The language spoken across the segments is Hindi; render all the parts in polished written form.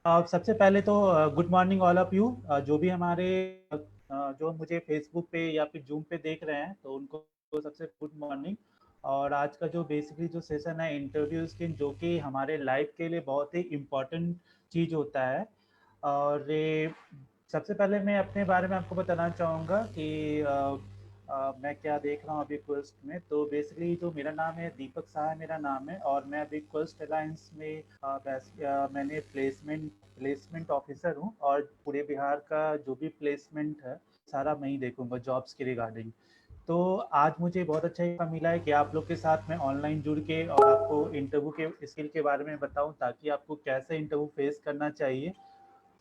सबसे पहले तो good morning all of you. जो भी हमारे जो मुझे फेसबुक पे या फिर जूम पे देख रहे हैं तो उनको तो सबसे गुड मॉर्निंग। और आज का जो बेसिकली जो सेशन है इंटरव्यूज की, जो कि हमारे लाइफ के लिए बहुत ही इम्पोर्टेंट चीज़ होता है। और ये सबसे पहले मैं अपने बारे में आपको बताना चाहूँगा कि मैं क्या देख रहा हूँ अभी क्वेस्ट में। तो बेसिकली जो मेरा नाम है दीपक शाह मेरा नाम है, और मैं अभी क्वेस्ट अलायंस में मैंने प्लेसमेंट ऑफिसर हूँ, और पूरे बिहार का जो भी प्लेसमेंट है सारा मैं ही देखूंगा जॉब्स के रिगार्डिंग। तो आज मुझे बहुत अच्छा मौका मिला है कि आप लोग के साथ मैं ऑनलाइन जुड़ के और आपको इंटरव्यू के स्किल के बारे में बताऊं, ताकि आपको कैसे इंटरव्यू फेस करना चाहिए,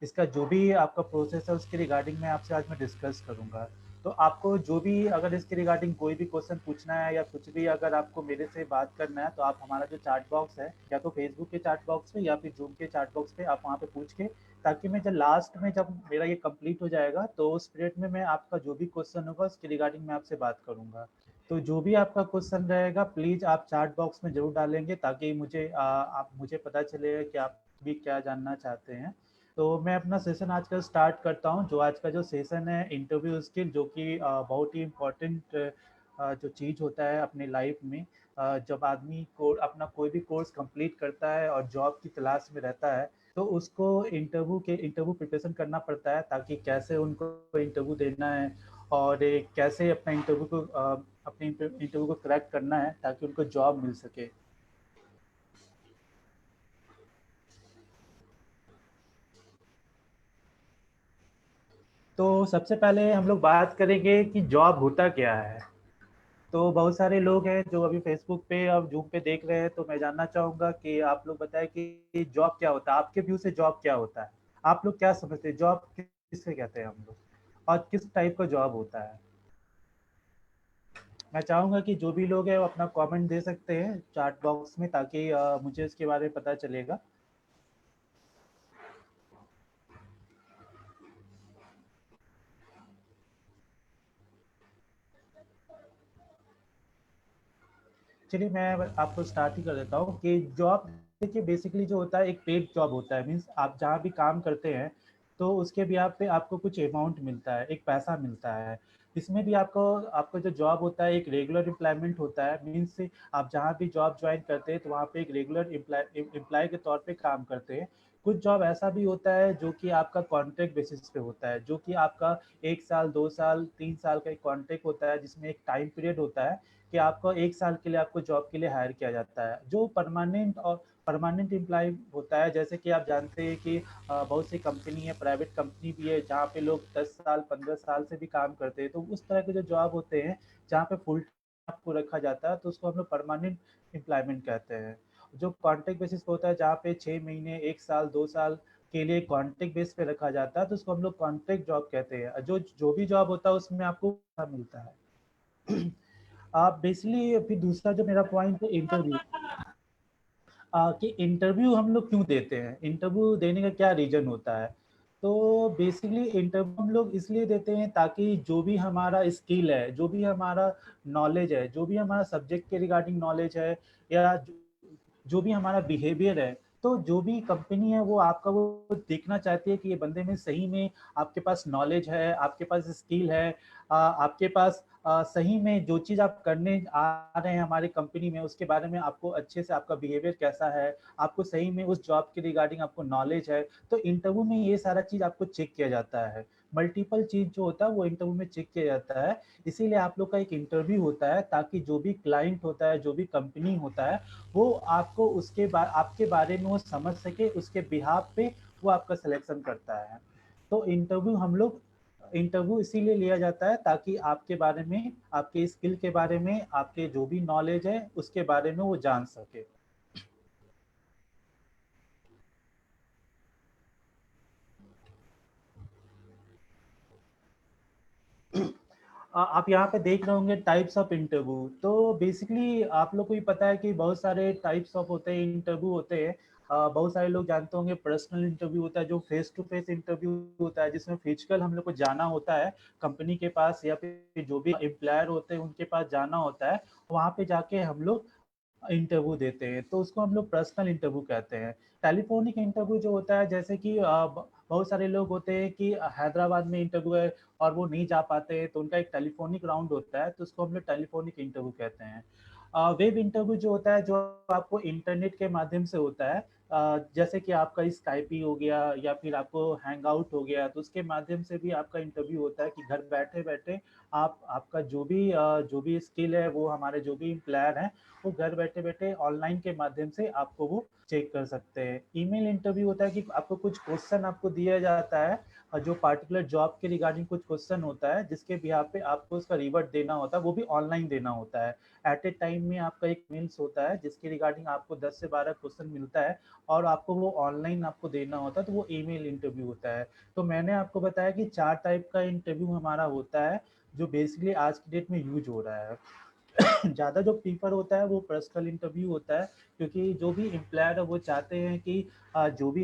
इसका जो भी आपका प्रोसेस है उसके रिगार्डिंग में आपसे आज मैं डिस्कस करूंगा। तो आपको जो भी अगर इसके रिगार्डिंग कोई भी क्वेश्चन पूछना है या कुछ भी अगर आपको मेरे से बात करना है, तो आप हमारा जो चैट बॉक्स है या तो फेसबुक के चैट बॉक्स पे या फिर जूम के चैट बॉक्स पे आप वहाँ पे पूछ के, ताकि मैं जब लास्ट में जब मेरा ये कंप्लीट हो जाएगा तो उस पीरियड में मैं आपका जो भी क्वेश्चन होगा उसके रिगार्डिंग मैं आपसे बात करूंगा। तो जो भी आपका क्वेश्चन रहेगा प्लीज़ आप चैट बॉक्स में जरूर डालेंगे, ताकि आप मुझे पता चलेगा कि आप भी क्या जानना चाहते हैं। तो मैं अपना सेशन आज का स्टार्ट करता हूँ। जो आज का जो सेशन है इंटरव्यू स्किल, जो कि बहुत ही इम्पोर्टेंट जो चीज़ होता है अपने लाइफ में। जब आदमी को अपना कोई भी कोर्स कंप्लीट करता है और जॉब की तलाश में रहता है, तो उसको इंटरव्यू प्रिपरेशन करना पड़ता है, ताकि कैसे उनको इंटरव्यू देना है और कैसे अपना अपने इंटरव्यू को क्रैक करना है ताकि उनको जॉब मिल सके। तो सबसे पहले हम लोग बात करेंगे कि जॉब होता क्या है। तो बहुत सारे लोग हैं जो अभी फेसबुक पे और जूम पे देख रहे हैं, तो मैं जानना चाहूंगा कि आप लोग बताएं कि जॉब क्या होता है, आपके व्यू से जॉब क्या होता है। आप लोग क्या समझते हैं जॉब किससे कहते हैं हम लोग, और किस टाइप का जॉब होता है। मैं चाहूंगा कि जो भी लोग हैं वो अपना कमेंट दे सकते हैं चैट बॉक्स में, ताकि मुझे इसके बारे में पता चलेगा। चलिए मैं आपको स्टार्ट ही कर देता हूँ कि जॉब देखिए बेसिकली जो होता है एक पेड जॉब होता है। मीन्स आप जहाँ भी काम करते हैं तो उसके भी आप पे आपको कुछ अमाउंट मिलता है, एक पैसा मिलता है। इसमें भी आपको आपका जो जॉब होता है एक रेगुलर एम्प्लॉयमेंट होता है। मीन्स आप जहाँ भी जॉब ज्वाइन करते हैं तो वहाँ पे एक रेगुलर एम्प्लॉय के तौर पे काम करते हैं। कुछ जॉब ऐसा भी होता है जो कि आपका कॉन्ट्रैक्ट बेसिस पे होता है, जो कि आपका 1 साल 2 साल 3 साल का एक कॉन्ट्रैक्ट होता है, जिसमें एक टाइम पीरियड होता है कि आपको 1 साल के लिए आपको जॉब के लिए हायर किया जाता है। जो परमानेंट एम्प्लॉय होता है, जैसे कि आप जानते हैं कि बहुत सी कंपनी है, प्राइवेट कंपनी भी है जहाँ पे लोग 10 साल 15 साल से भी काम करते हैं। तो उस तरह के जो जॉब होते हैं जहाँ पे फुल आपको रखा जाता है तो उसको हम लोग परमानेंट एम्प्लॉयमेंट कहते हैं। जो कॉन्ट्रैक्ट बेसिस पे होता है जहाँ पे 6 महीने 1 साल 2 साल के लिए कॉन्ट्रैक्ट बेस पे रखा जाता है, तो उसको हम लोग कॉन्ट्रैक्ट जॉब कहते हैं। जो जो भी जॉब होता है उसमें आपको पैसा मिलता है। आप बेसिकली फिर दूसरा जो मेरा पॉइंट है इंटरव्यू, कि इंटरव्यू हम लोग क्यों देते हैं, इंटरव्यू देने का क्या रीजन होता है। तो बेसिकली इंटरव्यू हम लोग इसलिए देते हैं ताकि जो भी हमारा स्किल है, जो भी हमारा नॉलेज है, जो भी हमारा सब्जेक्ट के रिगार्डिंग नॉलेज है, या जो भी हमारा बिहेवियर है, तो जो भी कंपनी है वो आपका वो देखना चाहती है कि ये बंदे में सही में आपके पास नॉलेज है, आपके पास स्किल है, आपके पास सही में जो चीज़ आप करने आ रहे हैं हमारी कंपनी में उसके बारे में आपको अच्छे से आपका बिहेवियर कैसा है, आपको सही में उस जॉब के रिगार्डिंग आपको नॉलेज है। तो इंटरव्यू में ये सारा चीज़ आपको चेक किया जाता है। मल्टीपल चीज़ जो होता है वो इंटरव्यू में चेक किया जाता है। इसीलिए आप लोग का एक इंटरव्यू होता है, ताकि जो भी क्लाइंट होता है, जो भी कंपनी होता है, वो आपको आपके बारे में वो समझ सके, उसके बिहाफ पे वो आपका सिलेक्शन करता है। तो इंटरव्यू इसीलिए लिया जाता है ताकि आपके बारे में, आपके स्किल के बारे में, आपके जो भी नॉलेज है उसके बारे में वो जान सके। आप यहाँ पे देख रहे होंगे टाइप्स ऑफ इंटरव्यू। तो बेसिकली आप लोग को भी पता है कि बहुत सारे टाइप्स ऑफ होते हैं, इंटरव्यू होते हैं। बहुत सारे लोग जानते होंगे पर्सनल इंटरव्यू होता है, जो फेस टू फेस इंटरव्यू होता है, जिसमें फिजिकल हम लोग को जाना होता है कंपनी के पास, या फिर जो भी एम्प्लॉयर होते हैं उनके पास जाना होता है। वहाँ पे जाके हम लोग इंटरव्यू देते हैं, तो उसको हम लोग पर्सनल इंटरव्यू कहते हैं। टेलीफोनिक इंटरव्यू जो होता है, जैसे कि बहुत सारे लोग होते हैं कि हैदराबाद में इंटरव्यू है और वो नहीं जा पाते हैं, तो उनका एक टेलीफोनिक राउंड होता है, तो उसको हम लोग टेलीफोनिक इंटरव्यू कहते हैं। वेब इंटरव्यू जो होता है, जो आपको इंटरनेट के माध्यम से होता है, जैसे कि आपका स्काइपी हो गया या फिर आपको हैंग आउट हो गया, तो उसके माध्यम से भी आपका इंटरव्यू होता है कि घर बैठे बैठे आप आपका जो भी स्किल है, वो हमारे जो भी एम्प्लॉयर हैं, वो घर बैठे बैठे ऑनलाइन के माध्यम से आपको वो चेक कर सकते हैं। ईमेल इंटरव्यू होता है कि आपको कुछ क्वेश्चन आपको दिया जाता है, और जो पार्टिकुलर जॉब के रिगार्डिंग कुछ क्वेश्चन होता है, जिसके बिहाफ पे आपको उसका रिवर्ट देना होता है, वो भी ऑनलाइन देना होता है। एट ए टाइम में आपका एक मेल्स होता है जिसके रिगार्डिंग आपको 10 से 12 क्वेश्चन मिलता है, और आपको वो ऑनलाइन आपको देना होता है, तो वो ईमेल इंटरव्यू होता है। तो मैंने आपको बताया कि 4 टाइप का इंटरव्यू हमारा होता है, जो बेसिकली आज की डेट में यूज हो रहा है। ज़्यादा जो प्रीफर होता है वो पर्सनल इंटरव्यू होता है, क्योंकि जो भी एम्प्लॉयर है वो चाहते हैं कि जो भी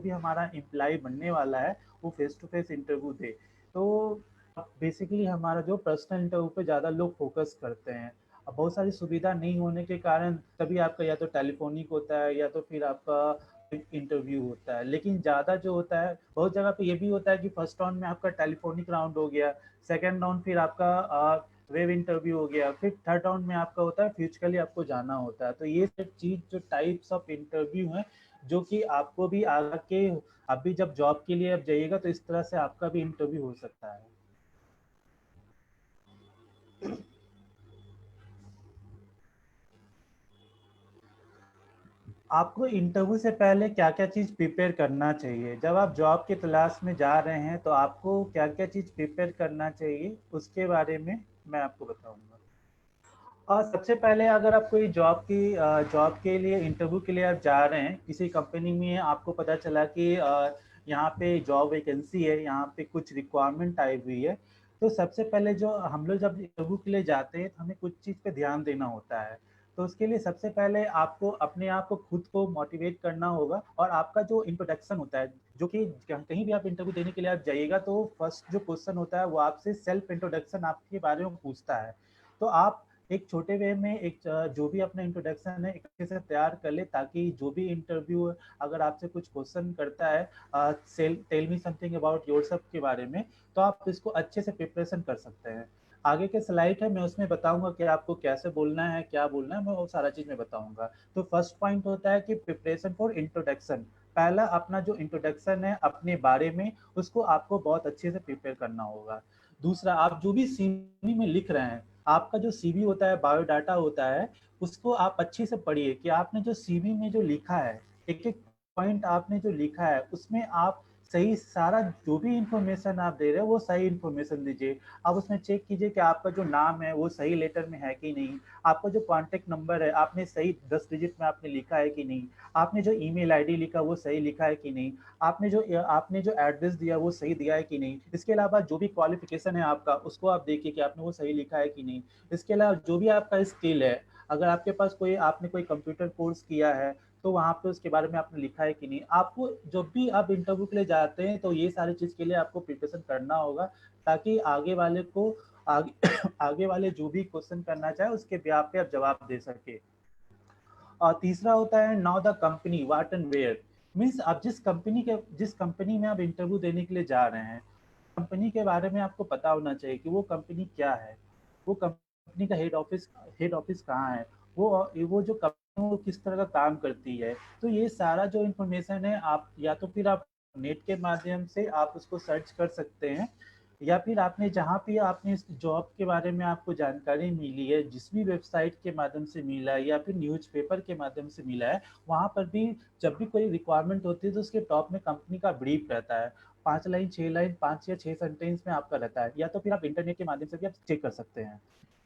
हमारा एम्प्लॉय बनने वाला है, वो फेस टू फेस इंटरव्यू दे। तो बेसिकली हमारा जो पर्सनल इंटरव्यू पे ज़्यादा लोग फोकस करते हैं। अब बहुत सारी सुविधा नहीं होने के कारण तभी आपका या तो टेलीफोनिक होता है या तो फिर आपका इंटरव्यू होता है। लेकिन ज़्यादा जो होता है, बहुत जगह पे ये भी होता है कि फर्स्ट राउंड में आपका टेलीफोनिक राउंड हो गया, सेकेंड राउंड फिर आपका वेब इंटरव्यू हो गया, फिर थर्ड राउंड में आपका होता है फिजिकली आपको जाना होता है। तो ये सब चीज जो टाइप्स ऑफ इंटरव्यू है, जो कि आपको भी आगे अभी जब जॉब के लिए आप जाइएगा तो इस तरह से आपका भी इंटरव्यू हो सकता है। आपको इंटरव्यू से पहले क्या क्या चीज़ प्रिपेयर करना चाहिए, जब आप जॉब की तलाश में जा रहे हैं तो आपको क्या क्या चीज़ प्रिपेयर करना चाहिए, उसके बारे में मैं आपको बताऊंगा। और सबसे पहले अगर आप कोई जॉब के लिए इंटरव्यू के लिए आप जा रहे हैं किसी कंपनी में, आपको पता चला कि यहाँ पे जॉब वैकेंसी है, यहाँ पे कुछ रिक्वायरमेंट आई हुई है, तो सबसे पहले जो हम लोग जब इंटरव्यू के लिए जाते हैं तो हमें कुछ चीज़ पे ध्यान देना होता है। तो उसके लिए सबसे पहले आपको अपने आप को खुद को मोटिवेट करना होगा, और आपका जो इंट्रोडक्शन होता है, जो कि कहीं भी आप इंटरव्यू देने के लिए आप जाइएगा तो फर्स्ट जो क्वेश्चन होता है वो आपसे सेल्फ इंट्रोडक्शन आपके बारे में पूछता है। तो आप एक छोटे वे में एक जो भी अपना इंट्रोडक्शन है एक अच्छे से तैयार कर ले, ताकि जो भी इंटरव्यू अगर आपसे कुछ क्वेश्चन करता है, tell me something about yourself के बारे में, तो आप इसको अच्छे से प्रिपरेशन कर सकते हैं। आगे के स्लाइड है, मैं उसमें बताऊंगा कि आपको कैसे बोलना है, क्या बोलना है, मैं वो सारा चीज मैं बताऊंगा। तो फर्स्ट पॉइंट होता है कि प्रिपरेशन फॉर इंट्रोडक्शन। पहला अपना जो इंट्रोडक्शन है अपने बारे में, उसको आपको बहुत अच्छे से प्रिपेयर करना होगा। दूसरा, आप जो भी सीवी में लिख रहे हैं, आपका जो सीवी होता है, बायोडाटा होता है, उसको आप अच्छे से पढ़िए कि आपने जो सीवी में जो लिखा है, एक एक पॉइंट आपने जो लिखा है उसमें आप सही सारा जो भी इंफॉर्मेशन आप दे रहे हो वो सही इंफॉर्मेशन दीजिए। आप उसमें चेक कीजिए कि आपका जो नाम है वो सही लेटर में है कि नहीं, आपका जो कॉन्टेक्ट नंबर है आपने सही 10 डिजिट में आपने लिखा है कि नहीं, आपने जो ईमेल आईडी लिखा वो सही लिखा है कि नहीं, आपने जो एड्रेस दिया वो सही दिया है कि नहीं। इसके अलावा जो भी क्वालिफिकेशन है आपका, उसको आप देखिए कि आपने वो सही लिखा है कि नहीं। इसके अलावा जो भी आपका स्किल है, अगर आपके पास आपने कोई कंप्यूटर कोर्स किया है, तो वहाँ पे उसके बारे में आपने लिखा है कि नहीं। आपको जब भी आप इंटरव्यू के लिए जाते हैं तो ये सारी चीज़ के लिए आपको प्रिपरेशन करना होगा, ताकि आगे वाले को आगे आगे वाले जो भी क्वेश्चन करना चाहे उसके ब्याह पे आप जवाब दे सके। और तीसरा होता है now the company what and where. Means आप जिस कंपनी में आप इंटरव्यू देने के लिए जा रहे हैं, कंपनी के बारे में आपको पता होना चाहिए कि वो कंपनी क्या है, वो कंपनी का हेड ऑफिस कहाँ है, वो जो कंपनी वो किस तरह का काम करती है। तो ये सारा जो इन्फॉर्मेशन है, आप या तो फिर आप नेट के माध्यम से आप उसको सर्च कर सकते हैं, या फिर आपने जहाँ भी आपने इस जॉब के बारे में आपको जानकारी मिली है, जिस भी वेबसाइट के माध्यम से मिला है या फिर न्यूज़पेपर के माध्यम से मिला है, वहाँ पर भी जब भी कोई रिक्वायरमेंट होती है तो उसके टॉप में कंपनी का ब्रीफ रहता है। 5 लाइन 6 लाइन 5 या 6 सेंटेंस में आपका रहता है, या तो फिर आप इंटरनेट के माध्यम से भी आप चेक कर सकते हैं।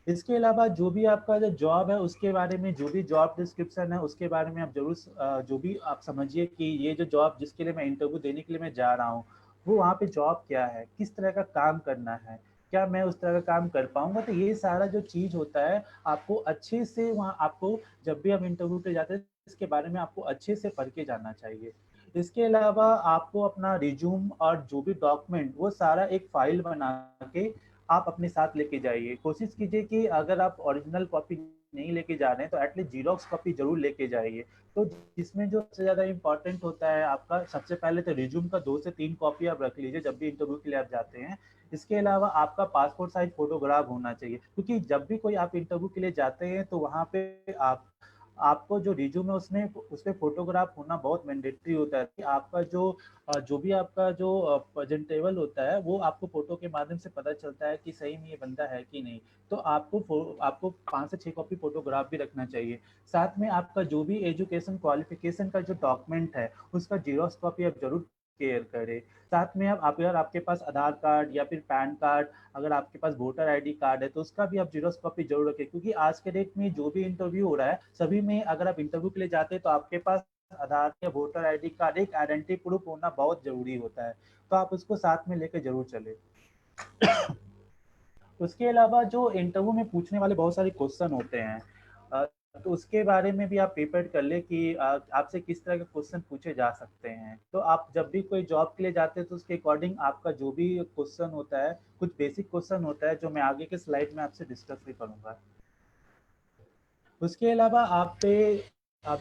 इसके अलावा जो भी आपका जो जॉब है उसके बारे में, जो भी जॉब डिस्क्रिप्शन है उसके बारे में आप जरूर जो भी आप समझिए कि ये जो जॉब जिसके लिए मैं इंटरव्यू देने के लिए मैं जा रहा हूँ, वो वहाँ पे जॉब क्या है, किस तरह का काम करना है, क्या मैं उस तरह का काम कर पाऊंगा। तो ये सारा जो चीज़ होता है आपको अच्छे से वहाँ आपको, जब भी आप इंटरव्यू पे जाते हैं इसके बारे में आपको अच्छे से पढ़ के जाना चाहिए। इसके अलावा आपको अपना रिज्यूम और जो भी डॉक्यूमेंट वो सारा एक फाइल बना के आप अपने साथ लेके जाइए। कोशिश कीजिए कि अगर आप ओरिजिनल कॉपी नहीं लेके जा रहे हैं तो एटलीस्ट जीरोक्स कॉपी जरूर लेके जाइए। तो जिसमें जो सबसे ज़्यादा इम्पोर्टेंट होता है आपका, सबसे पहले तो रिज्यूम का 2 से 3 कॉपी आप रख लीजिए जब भी इंटरव्यू के लिए आप जाते हैं। इसके अलावा आपका पासपोर्ट साइज फोटोग्राफ होना चाहिए, क्योंकि जब भी कोई आप इंटरव्यू के लिए जाते हैं तो वहाँ पे आपको जो रिज्यूम है उसमें उस पर फोटोग्राफ होना बहुत मैंडेटरी होता है कि आपका जो भी आपका जो प्रेजेंटेबल होता है वो आपको फोटो के माध्यम से पता चलता है कि सही में ये बंदा है कि नहीं। तो आपको 5 से 6 कॉपी फोटोग्राफ भी रखना चाहिए। साथ में आपका जो भी एजुकेशन क्वालिफिकेशन का जो डॉक्यूमेंट है उसका जीरोक्स कॉपी आप जरूर केयर करें। साथ में आप अगर आपके पास आधार कार्ड या फिर पैन कार्ड, अगर आपके पास वोटर आईडी कार्ड है तो उसका भी आप जीरोक्स कॉपी जरूर रखें, क्योंकि आज के डेट में जो भी इंटरव्यू हो रहा है सभी में अगर आप इंटरव्यू के लिए जाते हैं तो आपके पास आधार या वोटर आईडी कार्ड एक आइडेंटिटी प्रूफ होना बहुत जरूरी होता है। तो आप उसको साथ में लेकर जरूर चले। उसके अलावा जो इंटरव्यू में पूछने वाले बहुत सारे क्वेश्चन होते हैं, तो उसके बारे में भी आप प्रिपेयर कर ले कि आपसे किस तरह के क्वेश्चन पूछे जा सकते हैं। तो आप जब भी कोई जॉब के लिए जाते हैं तो उसके अकॉर्डिंग आपका जो भी क्वेश्चन होता है, कुछ बेसिक क्वेश्चन होता है जो मैं आगे के स्लाइड में आपसे डिस्कस भी करूंगा। उसके अलावा आप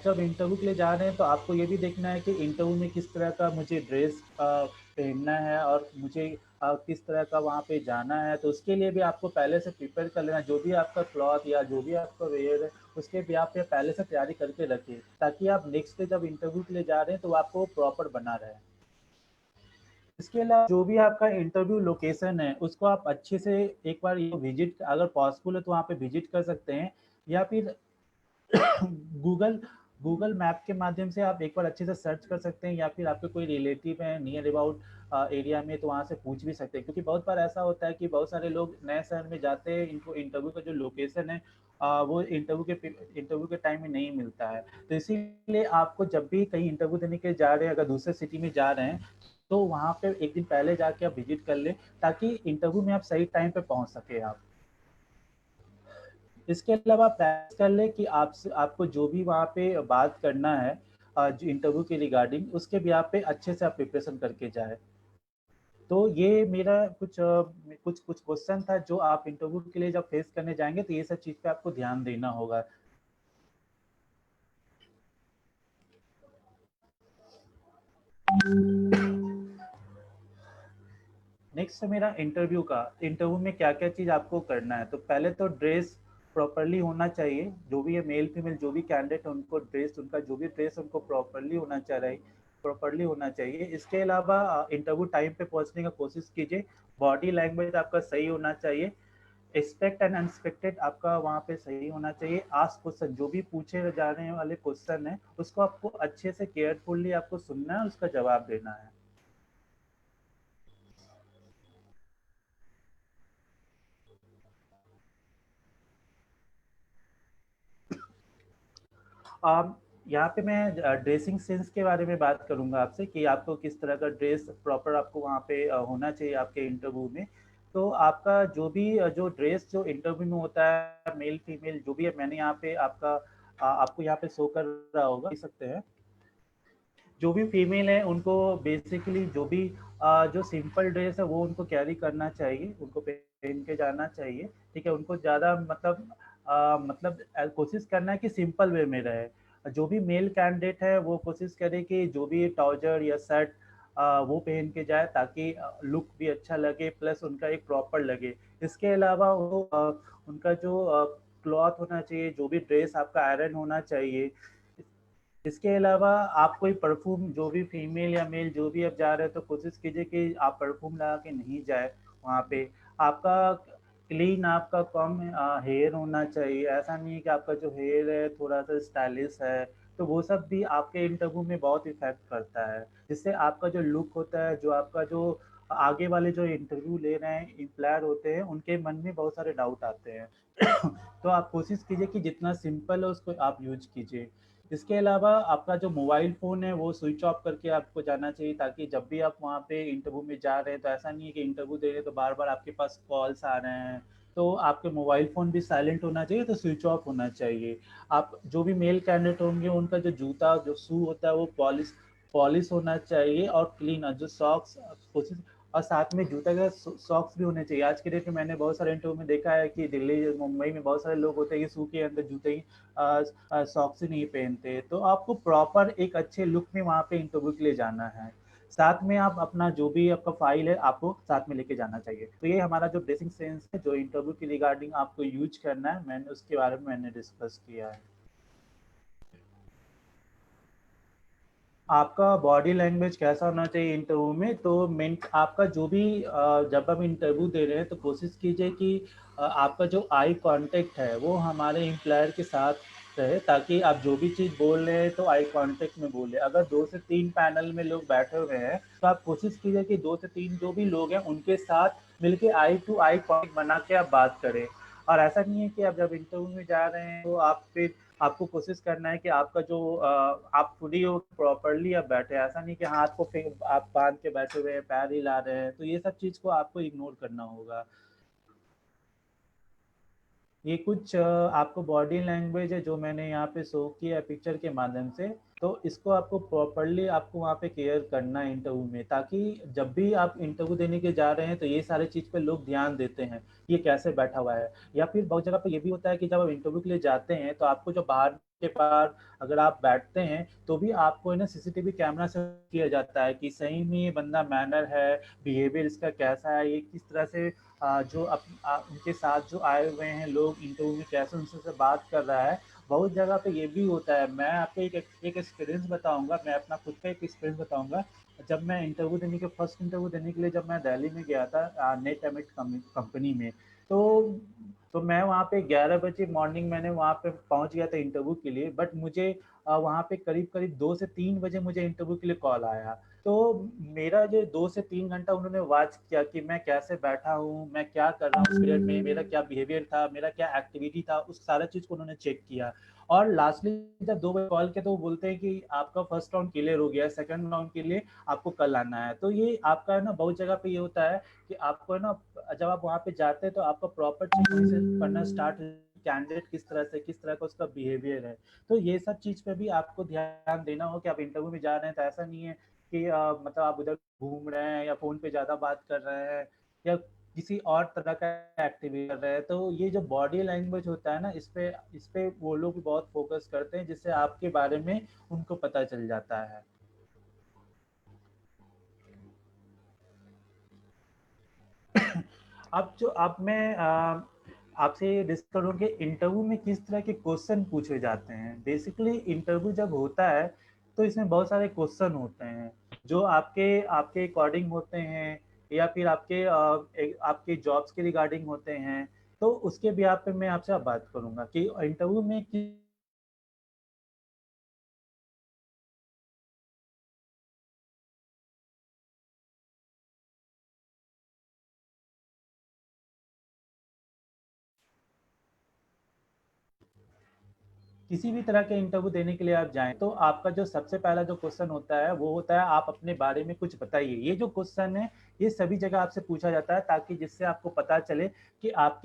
जब इंटरव्यू के लिए जा रहे हैं तो आपको ये भी देखना है कि इंटरव्यू में किस तरह का मुझे ड्रेस पहनना है और मुझे किस तरह का वहाँ पे जाना है। तो उसके लिए भी आपको पहले से प्रिपेयर कर लेना, जो भी आपका क्लॉथ या जो भी आपका वेयर है उसके भी आप पहले से तैयारी करके रखिए, ताकि आप नेक्स्ट डे जब इंटरव्यू के लिए जा रहे हैं तो आपको प्रॉपर बना रहे। इसके अलावा जो भी आपका इंटरव्यू लोकेशन है उसको आप अच्छे से एक बार विजिट, अगर पॉसिबल है तो वहाँ पे विजिट कर सकते हैं, या फिर गूगल गूगल मैप के माध्यम से आप एक बार अच्छे से सर्च कर सकते हैं, या फिर आपके कोई रिलेटिव है नियर अबाउट एरिया में तो वहाँ से पूछ भी सकते हैं, क्योंकि बहुत बार ऐसा होता है कि बहुत सारे लोग नए शहर में जाते हैं, इनको इंटरव्यू का जो लोकेशन है वो इंटरव्यू के टाइम में नहीं मिलता है। तो इसीलिए आपको जब भी कहीं इंटरव्यू देने के जा रहे हैं, अगर दूसरे सिटी में जा रहे हैं तो वहाँ पे एक दिन पहले जाके आप विजिट कर लें, ताकि इंटरव्यू में आप सही टाइम पे पहुँच सके आप। इसके अलावा प्रैक्टिस कर ले कि आपको जो भी वहाँ पे बात करना है जो इंटरव्यू के रिगार्डिंग, उसके भी आप पे अच्छे से आप प्रिपरेशन करके जाए। तो ये मेरा कुछ कुछ क्वेश्चन था जो आप इंटरव्यू के लिए जब फेस करने जाएंगे तो ये सब चीज़ पे आपको ध्यान देना होगा। नेक्स्ट है मेरा इंटरव्यू में क्या क्या चीज़ आपको करना है। तो पहले तो ड्रेस प्रॉपरली होना चाहिए, जो भी है मेल फीमेल जो भी कैंडिडेट उनको ड्रेस, उनका जो भी ड्रेस उनको प्रॉपरली होना चाहिए। इसके अलावा इंटरव्यू टाइम पे पहुंचने का कोशिश कीजिए। बॉडी लैंग्वेज आपका सही होना चाहिए। एक्सपेक्ट एंड अनएक्सपेक्टेड आपका वहाँ पे सही होना चाहिए। आस्क क्वेश्चन, जो भी पूछे जाने वाले क्वेश्चन है उसको आपको अच्छे से केयरफुल्ली आपको सुनना है, उसका जवाब देना है। यहाँ पे मैं ड्रेसिंग सेंस के बारे में बात करूंगा आपसे कि आपको किस तरह का ड्रेस प्रॉपर आपको वहाँ पे होना चाहिए आपके इंटरव्यू में। तो आपका जो ड्रेस जो इंटरव्यू में होता है, मेल फीमेल जो भी है, मैंने यहाँ पे आपको यहाँ पे शो कर रहा होगा, देख सकते हैं। जो भी फीमेल है उनको बेसिकली जो सिंपल ड्रेस है वो उनको कैरी करना चाहिए, उनको पहन के जाना चाहिए। ठीक है, उनको ज़्यादा कोशिश करना है कि सिंपल वे में रहे। जो भी मेल कैंडिडेट है वो कोशिश करे कि जो भी ट्राउजर या शर्ट वो पहन के जाए, ताकि लुक भी अच्छा लगे प्लस उनका एक प्रॉपर लगे। इसके अलावा उनका जो क्लॉथ होना चाहिए, जो भी ड्रेस आपका आयरन होना चाहिए। इसके अलावा आप कोई परफ्यूम, जो भी फीमेल या मेल जो भी आप जा रहे हैं तो कोशिश कीजिए कि आप परफ्यूम लगा के नहीं जाए वहाँ पे। आपका क्लीन, आपका कम हेयर होना चाहिए। ऐसा नहीं है कि आपका जो हेयर है थोड़ा सा स्टाइलिश है, तो वो सब भी आपके इंटरव्यू में बहुत इफेक्ट करता है, जिससे आपका जो लुक होता है, जो आपका जो आगे वाले जो इंटरव्यू ले रहे हैं एम्प्लॉयर होते हैं उनके मन में बहुत सारे डाउट आते हैं। तो आप कोशिश कीजिए कि जितना सिंपल है उसको आप यूज कीजिए। इसके अलावा आपका जो मोबाइल फ़ोन है वो स्विच ऑफ करके आपको जाना चाहिए, ताकि जब भी आप वहाँ पे इंटरव्यू में जा रहे हैं तो ऐसा नहीं है कि इंटरव्यू दे रहे हैं तो बार बार आपके पास कॉल्स आ रहे हैं। तो आपके मोबाइल फ़ोन भी साइलेंट होना चाहिए, तो स्विच ऑफ होना चाहिए। आप जो भी मेल कैंडिडेट होंगे उनका जो जूता जो शू होता है वो पॉलिश पॉलिश होना चाहिए और क्लीन, जो सॉक्स कोशिश और साथ में जूता का सॉक्स भी होने चाहिए। आज के डेट में मैंने बहुत सारे इंटरव्यू में देखा है कि दिल्ली मुंबई में बहुत सारे लोग होते हैं कि शू के अंदर जूते ही सॉक्स ही नहीं पहनते। तो आपको प्रॉपर एक अच्छे लुक में वहाँ पे इंटरव्यू के लिए जाना है। साथ में आप अपना जो भी आपका फाइल है आपको साथ में लेके जाना चाहिए। तो ये हमारा जो ड्रेसिंग सेंस है जो इंटरव्यू के रिगार्डिंग आपको यूज करना है, मैंने उसके बारे में मैंने डिस्कस किया है। आपका बॉडी लैंग्वेज कैसा होना चाहिए इंटरव्यू में, तो मेन आपका जो भी जब आप इंटरव्यू दे रहे हैं तो कोशिश कीजिए कि आपका जो आई कांटेक्ट है वो हमारे एम्प्लॉयर के साथ रहे, ताकि आप जो भी चीज़ बोल रहे हैं तो आई कांटेक्ट में बोले। अगर 2 से 3 पैनल में लोग बैठे हुए हैं तो आप कोशिश कीजिए कि 2 से 3 जो भी लोग हैं उनके साथ मिलके आई टू आई कांटेक्ट बना के आप बात करें। और ऐसा नहीं है कि आप जब इंटरव्यू में जा रहे हैं तो आप फिर आपको कोशिश करना है कि आपका जो आप खुद ही हो प्रॉपरली आप बैठे, ऐसा नहीं कि हाथ को आप बांध के बैठे हुए हैं, पैर हिला रहे हैं, तो ये सब चीज को आपको इग्नोर करना होगा। ये कुछ आपको बॉडी लैंग्वेज है जो मैंने यहाँ पे शो किया है पिक्चर के माध्यम से। तो इसको आपको प्रॉपरली आपको वहाँ पे केयर करना है इंटरव्यू में, ताकि जब भी आप इंटरव्यू देने के जा रहे हैं तो ये सारे चीज़ पे लोग ध्यान देते हैं ये कैसे बैठा हुआ है। या फिर बहुत जगह पे ये भी होता है कि जब आप इंटरव्यू के लिए जाते हैं तो आपको जो बाहर के बाहर अगर आप बैठते हैं तो भी आपको है ना सीसीटीवी कैमरा से किया जाता है कि सही में ये बंदा मैनर है, बिहेवियर इसका कैसा है, ये किस तरह से उनके साथ जो आए हुए हैं लोग इंटरव्यू में कैसे उनसे से बात कर रहा है। बहुत जगह पे ये भी होता है। मैं आपको एक एक्सपीरियंस बताऊंगा, मैं अपना खुद का एक एक्सपीरियंस बताऊंगा। जब मैं इंटरव्यू देने के फर्स्ट इंटरव्यू देने के लिए जब मैं दिल्ली में गया था नेट एमिट कंपनी में, तो मैं वहाँ पे 11 बजे मॉर्निंग मैंने वहाँ पे पहुँच गया था इंटरव्यू के लिए। बट मुझे वहाँ पे करीब करीब 2 से 3 बजे मुझे इंटरव्यू के लिए कॉल आया। तो मेरा जो 2 से 3 घंटा उन्होंने वॉच किया कि मैं कैसे बैठा हूँ, मैं क्या कर रहा हूँ उस पीरियड में, मेरा क्या बिहेवियर था, मेरा क्या एक्टिविटी था, उस सारा चीज़ को उन्होंने चेक किया। और लास्टली जब 2 बजे कॉल किया तो वो बोलते हैं कि आपका फर्स्ट राउंड क्लियर हो गया है, सेकंड राउंड के लिए आपको कल आना है। तो ये आपका है ना बहुत जगह पे ये होता है कि आपको है ना जब आप वहाँ पे जाते हैं तो आपका प्रॉपर चेक करना स्टार्ट, कैंडिडेट किस तरह का उसका बिहेवियर है। तो ये सब चीज़ पे भी आपको ध्यान देना हो कि आप इंटरव्यू में जा रहे हैं तो ऐसा नहीं है कि मतलब आप उधर घूम रहे हैं या फ़ोन पे ज़्यादा बात कर रहे हैं या किसी और तरह का एक्टिविटी कर रहे हैं। तो ये जो बॉडी लैंग्वेज होता है ना, इस पे वो लोग भी बहुत फ़ोकस करते हैं, जिससे आपके बारे में उनको पता चल जाता है। अब मैं आपसे ये डिस्कस करूँ कि इंटरव्यू में किस तरह के क्वेश्चन पूछे जाते हैं। बेसिकली इंटरव्यू जब होता है तो इसमें बहुत सारे क्वेश्चन होते हैं जो आपके आपके अकॉर्डिंग होते हैं, या फिर आपके जॉब्स के रिगार्डिंग होते हैं। तो उसके भी आप पे मैं आपसे अब बात करूंगा कि इंटरव्यू में किसी भी तरह के इंटरव्यू देने के लिए आप जाएं तो आपका जो सबसे पहला जो क्वेश्चन होता है वो होता है आप अपने बारे में कुछ बताइए। ये जो क्वेश्चन है ये सभी जगह आपसे पूछा जाता है, ताकि जिससे आपको पता चले कि आप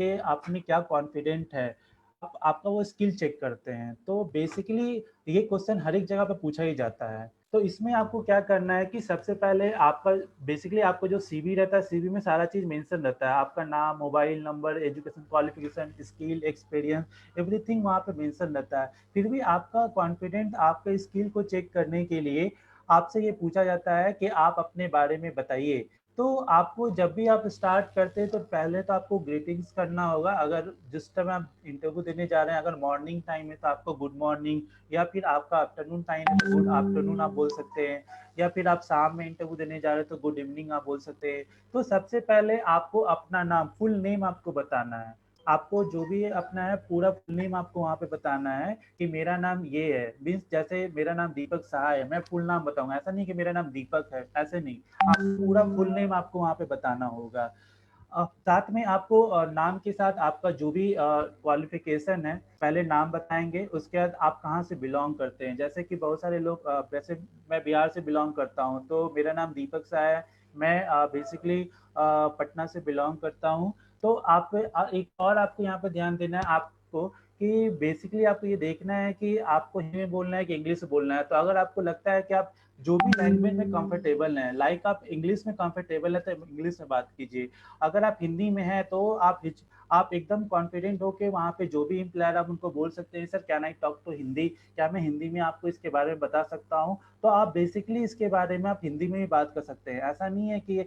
में क्या कॉन्फिडेंट है। आपका वो स्किल चेक करते हैं। तो बेसिकली ये क्वेश्चन हर एक जगह पे पूछा ही जाता है। तो इसमें आपको क्या करना है कि सबसे पहले आपका बेसिकली आपको जो सीवी रहता है, सीवी में सारा चीज़ मेंशन रहता है, आपका नाम, mobile number, education qualification, skill, experience, everything वहाँ पे मेंशन रहता है। फिर भी आपका कॉन्फिडेंट आपके स्किल को चेक करने के लिए आपसे ये पूछा जाता है कि आप अपने बारे में बताइए। तो आपको जब भी आप स्टार्ट करते हैं तो पहले तो आपको ग्रीटिंग्स करना होगा। अगर जिस टाइम आप इंटरव्यू देने जा रहे हैं, अगर मॉर्निंग टाइम है तो आपको गुड मॉर्निंग, या फिर आपका आफ्टरनून टाइम है तो गुड आफ्टरनून आप बोल सकते हैं, या फिर आप शाम में इंटरव्यू देने जा रहे हैं तो गुड इवनिंग आप बोल सकते हैं। तो सबसे पहले आपको अपना नाम, फुल नेम आपको बताना है। आपको जो भी अपना है पूरा फुल नेम आपको वहाँ पे बताना है कि मेरा नाम ये है। मीन्स जैसे मेरा नाम दीपक सहाय है, मैं फुल नाम बताऊंगा, ऐसा नहीं कि मेरा नाम दीपक है, ऐसे नहीं। आप पूरा फुल नेम आपको वहाँ पे बताना होगा। साथ में आपको नाम के साथ आपका जो भी क्वालिफिकेशन है पहले नाम बताएंगे, उसके बाद आप कहाँ से बिलोंग करते हैं। जैसे कि बहुत सारे लोग वैसे मैं बिहार से बिलोंग करता हूँ तो मेरा नाम दीपक सा है। मैं बेसिकली पटना से बिलोंग करता हूँ। तो आप एक और आपको यहाँ पे ध्यान देना है आपको कि बेसिकली आपको ये देखना है कि आपको हिंदी में बोलना है कि इंग्लिश में बोलना है। तो अगर आपको लगता है कि आप जो भी लैंग्वेज में कंफर्टेबल हैं, लाइक आप इंग्लिश में कंफर्टेबल है तो इंग्लिश में बात कीजिए। अगर आप हिंदी में हैं तो आप एकदम कॉन्फिडेंट होके वहाँ पे जो भी एम्प्लॉयर आप उनको बोल सकते हैं, sir can I talk to Hindi, क्या मैं हिंदी में आपको इसके बारे में बता सकता हूँ। तो आप बेसिकली इसके बारे में आप हिंदी में ही बात कर सकते हैं। ऐसा नहीं है कि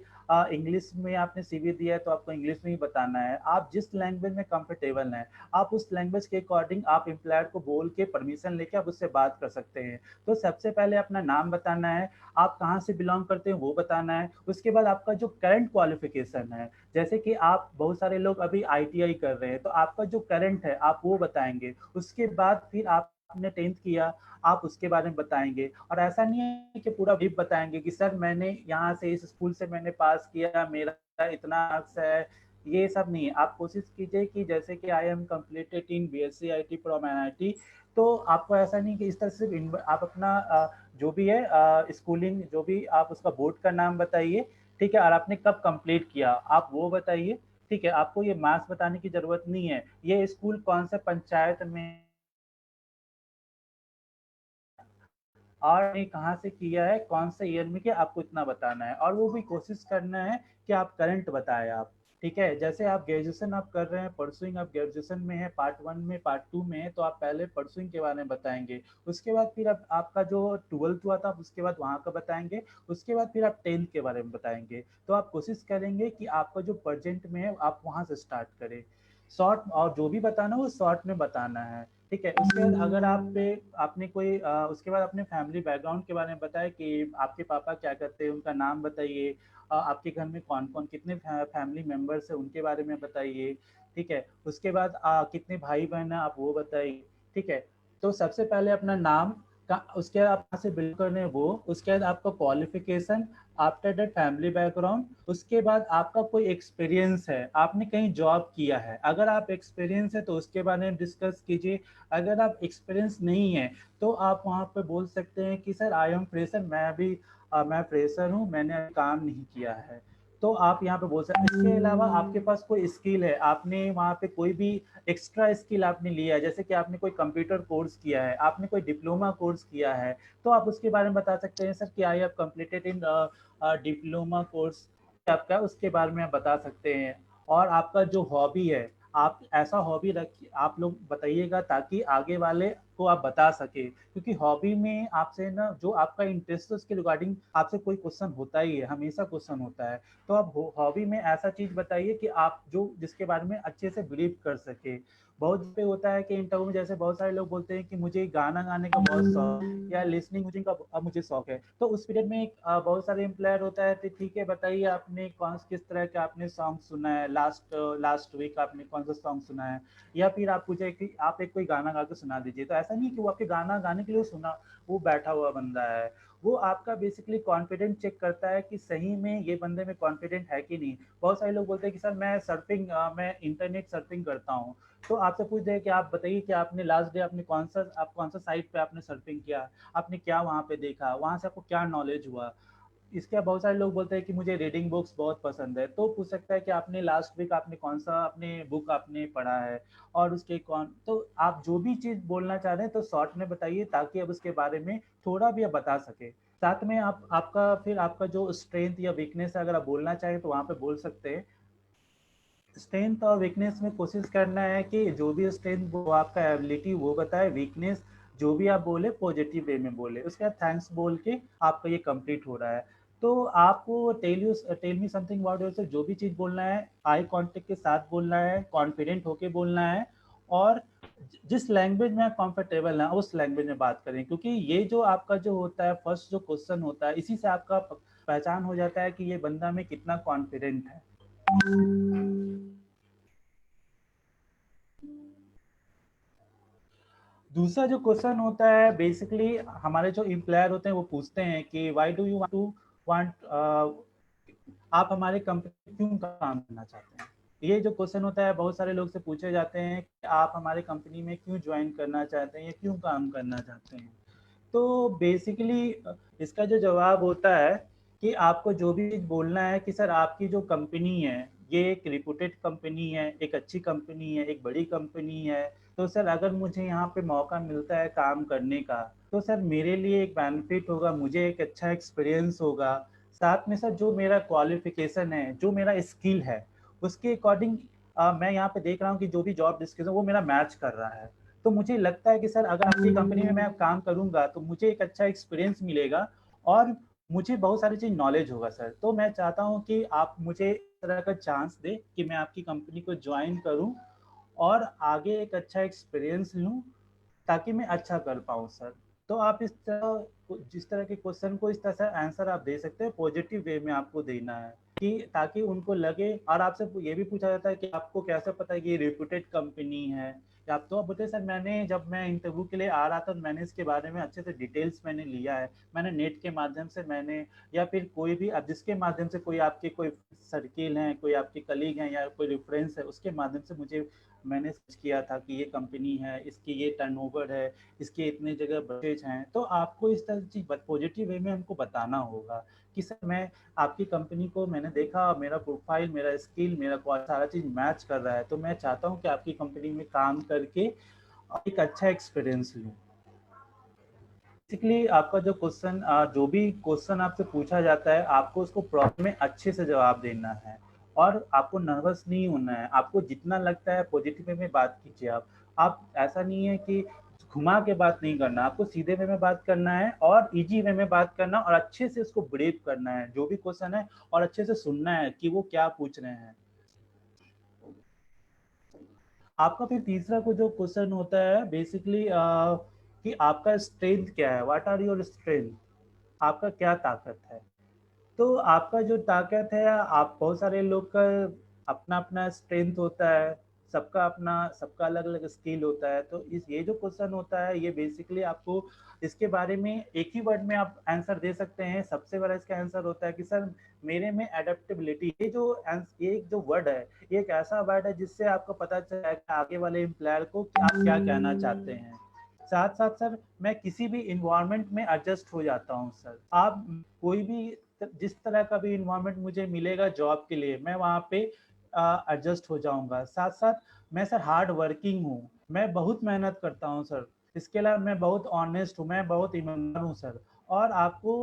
इंग्लिश में आपने सीवी दिया है तो आपको इंग्लिश में ही बताना है। आप जिस लैंग्वेज में कंफर्टेबल हैं, आप उस लैंग्वेज के अकॉर्डिंग आप एम्प्लॉयर को बोल के परमिशन लेके आप उससे बात कर सकते हैं। तो सबसे पहले अपना नाम बताना है, आप कहाँ से बिलोंग करते हैं वो बताना है। उसके बाद आपका जो करंट क्वालिफिकेशन है, जैसे कि आप बहुत सारे लोग अभी आईटीआई कर रहे हैं, तो आपका जो करंट है आप वो बताएंगे। उसके बाद फिर आपने 10th किया, आप उसके बारे में बताएंगे। और ऐसा नहीं है कि पूरा ब्रीफ बताएंगे कि सर मैंने यहाँ से इस स्कूल से मैंने पास किया, मेरा इतना मार्क्स है, ये सब नहीं है। आप कोशिश कीजिए कि जैसे कि I am completed in BSc IT from NIT, तो आपको ऐसा नहीं कि इस तरह से आप अपना जो भी है स्कूलिंग, जो भी आप उसका बोर्ड का नाम बताइए, ठीक है, और आपने कब कंप्लीट किया आप वो बताइए। ठीक है, आपको ये मार्क्स बताने की जरूरत नहीं है, ये स्कूल कौन से पंचायत में और ये कहाँ से किया है, कौन से ईयर में किया, आपको इतना बताना है। और वो भी कोशिश करना है कि आप करंट बताएं आप। ठीक है, जैसे आप ग्रेजुएशन आप कर रहे हैं, परसुइंग आप ग्रेजुएशन में है, पार्ट 1 में पार्ट 2 में है, तो आप पहले परसुइंग के बारे में बताएंगे। उसके बाद फिर आप आपका जो 12th हुआ था आप उसके बाद वहाँ का बताएंगे। उसके बाद फिर आप 10th के बारे में बताएंगे। तो आप कोशिश करेंगे कि आपका जो प्रेजेंट में है आप वहाँ से स्टार्ट करें शॉर्ट, और जो भी बताना हो शॉर्ट में बताना है। ठीक है, उसके बाद अगर आप पे आपने कोई उसके बाद अपने फैमिली बैकग्राउंड के बारे में बताया कि आपके पापा क्या करते हैं, उनका नाम बताइए। आपके घर में कौन कौन कितने फैमिली मेंबर्स हैं उनके बारे में बताइए। ठीक है, उसके बाद कितने भाई बहन हैं आप वो बताइए। ठीक है, तो सबसे पहले अपना नाम का, उसके बाद आप कहाँ से बिलोंग कर रहे हैं वो, उसके बाद आपका qualification, after that family background, उसके बाद आपका कोई एक्सपीरियंस है, आपने कहीं जॉब किया है, अगर आप एक्सपीरियंस है तो उसके बारे में डिस्कस कीजिए। अगर आप एक्सपीरियंस नहीं है तो आप वहाँ पे बोल सकते हैं कि सर आई एम फ्रेशर, मैं अभी मैं फ्रेशर हूँ, मैंने अभी काम नहीं किया है। तो आप यहाँ पे बोल सकते हैं। इसके अलावा आपके पास कोई स्किल है, आपने वहाँ पे कोई भी एक्स्ट्रा स्किल आपने लिया है, जैसे कि आपने कोई कंप्यूटर कोर्स किया है, आपने कोई डिप्लोमा कोर्स किया है, तो आप उसके बारे में बता सकते हैं। सर कि I have completed in diploma course, आपका उसके बारे में आप बता सकते हैं। और आपका जो हॉबी है, आप ऐसा हॉबी रखिए, आप लोग बताइएगा ताकि आगे वाले को आप बता सके, क्योंकि हॉबी में आपसे ना जो आपका इंटरेस्ट है उसके रिगार्डिंग आपसे कोई क्वेश्चन होता ही है, हमेशा क्वेश्चन होता है। तो आप हॉबी में ऐसा चीज बताइए कि आप जो जिसके बारे में अच्छे से बिलीव कर सके। बहुत पे होता है कि इंटरव्यू में जैसे बहुत सारे लोग बोलते हैं कि मुझे गाना गाने का बहुत शौक है या लिसनिंग म्यूजिक का अब मुझे शौक है, तो उस पीरियड में बहुत सारे एम्प्लॉयर होता है, तो ठीक है बताइए आपने कौन किस तरह का आपने सॉन्ग सुना है, लास्ट लास्ट वीक आपने कौन सा सॉन्ग सुना है, या फिर आप पूछे कि आप एक कोई गाना गा के सुना दीजिए। तो ऐसा नहीं कि वो आपके गाना गाने के लिए सुना, वो बैठा हुआ बंदा है, वो आपका बेसिकली कॉन्फिडेंस चेक करता है कि सही में ये बंदे में कॉन्फिडेंट है कि नहीं। बहुत सारे लोग बोलते हैं कि सर मैं सर्फिंग मैं इंटरनेट सर्फिंग करता हूँ, तो आपसे पूछ रहे हैं कि आप बताइए कि आपने लास्ट डे आपने कौन सा साइट पे आपने सर्फिंग किया, आपने क्या वहाँ पे देखा, वहाँ से आपको क्या नॉलेज हुआ। इसके बहुत सारे लोग बोलते हैं कि मुझे रीडिंग बुक्स बहुत पसंद है, तो पूछ सकता है कि आपने लास्ट वीक आपने कौन सा अपने बुक आपने पढ़ा है, और उसके कौन, तो आप जो भी चीज़ बोलना चाह रहे हैं तो शॉर्ट में बताइए ताकि अब उसके बारे में थोड़ा भी आप बता सके। साथ में आप आपका फिर आपका जो स्ट्रेंथ या वीकनेस है अगर आप बोलना चाहें तो वहाँ पे बोल सकते हैं। स्ट्रेंथ और वीकनेस में कोशिश करना है कि जो भी स्ट्रेंथ वो आपका एबिलिटी वो बताए, वीकनेस जो भी आप बोले पॉजिटिव वे में बोले, उसके बाद थैंक्स बोल के आपका ये कंप्लीट हो रहा है। तो आपको tell me something about yourself, जो भी चीज़ बोलना है आई कांटेक्ट के साथ बोलना है, कॉन्फिडेंट होके बोलना है, और जिस लैंग्वेज में आप कंफर्टेबल हैं उस लैंग्वेज में बात करें, क्योंकि ये जो आपका जो होता है फर्स्ट जो क्वेश्चन होता है इसी से आपका पहचान हो जाता है कि ये बंदा में कितना कॉन्फिडेंट है। दूसरा जो क्वेश्चन होता है बेसिकली हमारे जो एम्प्लॉयर होते हैं वो पूछते हैं कि व्हाई डू यू वांट आप हमारे कंपनी में क्यों काम करना चाहते हैं। ये जो क्वेश्चन होता है बहुत सारे लोग से पूछे जाते हैं कि आप हमारे कंपनी में क्यों ज्वाइन करना चाहते हैं या क्यों काम करना चाहते हैं। तो बेसिकली इसका जो जवाब होता है कि आपको जो भी बोलना है कि सर आपकी जो कंपनी है ये एक रिपूटेड कंपनी है, एक अच्छी कंपनी है, एक बड़ी कंपनी है, तो सर अगर मुझे यहाँ पे मौका मिलता है काम करने का तो सर मेरे लिए एक बेनिफिट होगा, मुझे एक अच्छा एक्सपीरियंस होगा, साथ में सर जो मेरा क्वालिफिकेशन है, जो मेरा स्किल है, उसके अकॉर्डिंग मैं यहाँ पे देख रहा हूँ कि जो भी जॉब डिस्क्रिप्शन वो मेरा मैच कर रहा है। तो मुझे लगता है कि सर अगर आपकी कंपनी में मैं काम करूंगा तो मुझे एक अच्छा एक्सपीरियंस मिलेगा और मुझे बहुत सारी चीज़ नॉलेज होगा सर। तो मैं चाहता हूँ कि आप मुझे इस तरह का चांस दें कि मैं आपकी कंपनी को ज्वाइन करूँ और आगे एक अच्छा एक्सपीरियंस लूँ ताकि मैं अच्छा कर पाऊँ सर। तो आप इस तरह जिस तरह के क्वेश्चन को इस तरह से आंसर आप दे सकते हैं, पॉजिटिव वे में आपको देना है कि ताकि उनको लगे। और आपसे ये भी पूछा जाता है कि आपको कैसे पता है कि ये रेप्यूटेड कंपनी है। या आप तो आप बोलते हैं सर मैंने जब मैं इंटरव्यू के लिए आ रहा था तो मैंने इसके बारे में अच्छे से डिटेल्स मैंने लिया है, मैंने नेट के माध्यम से मैंने, या फिर कोई भी अब जिसके माध्यम से कोई आपके कोई सर्किल हैं, कोई आपके कलीग हैं या कोई रेफरेंस है, उसके माध्यम से मुझे मैंने सर्च किया था कि ये कंपनी है, इसकी ये टर्नओवर है, इसके इतने जगह ब्रांचेज हैं। तो आपको इस तरह की पॉजिटिव वे में हमको बताना होगा कि सर मैं आपकी कंपनी को मैंने देखा, मेरा प्रोफाइल, मेरा स्किल, मेरा सारा चीज़ मैच कर रहा है, तो मैं चाहता हूँ कि आपकी कंपनी में काम करके एक अच्छा एक्सपीरियंस लूँ। बेसिकली आपका जो क्वेश्चन, जो भी क्वेश्चन आपसे पूछा जाता है, आपको उसको प्रॉब्लम में अच्छे से जवाब देना है और आपको नर्वस नहीं होना है। आपको जितना लगता है पॉजिटिव वे में बात कीजिए। आप ऐसा नहीं है कि घुमा के बात नहीं करना, आपको सीधे वे में बात करना है और इजी वे में बात करना और अच्छे से उसको ब्रीफ करना है जो भी क्वेश्चन है, और अच्छे से सुनना है कि वो क्या पूछ रहे हैं। आपका फिर तीसरा को जो क्वेश्चन होता है बेसिकली कि आपका स्ट्रेंथ क्या है, व्हाट आर योर स्ट्रेंथ, आपका क्या ताकत है। तो आपका जो ताकत है, आप बहुत सारे लोग का अपना अपना स्ट्रेंथ होता है, सबका अलग अलग स्किल होता है। तो इस ये जो क्वेश्चन होता है ये बेसिकली आपको इसके बारे में एक ही वर्ड में आप आंसर दे सकते हैं। सबसे बड़ा इसका आंसर होता है कि सर मेरे में एडेप्टेबिलिटी, ये जो वर्ड है, ये एक ऐसा वर्ड है जिससे आपको पता चला है कि आगे वाले एम्प्लॉयर को कि आप क्या कहना चाहते हैं। साथ साथ सर मैं किसी भी इन्वायरमेंट में एडजस्ट हो जाता हूँ सर। आप कोई भी जिस तरह का भी इन्वायरमेंट मुझे मिलेगा जॉब के लिए, मैं वहाँ पे एडजस्ट हो जाऊंगा। साथ साथ मैं सर हार्ड वर्किंग हूँ, मैं बहुत मेहनत करता हूँ सर। इसके अलावा मैं बहुत ऑनेस्ट हूँ, मैं बहुत ईमानदार हूँ सर। और आपको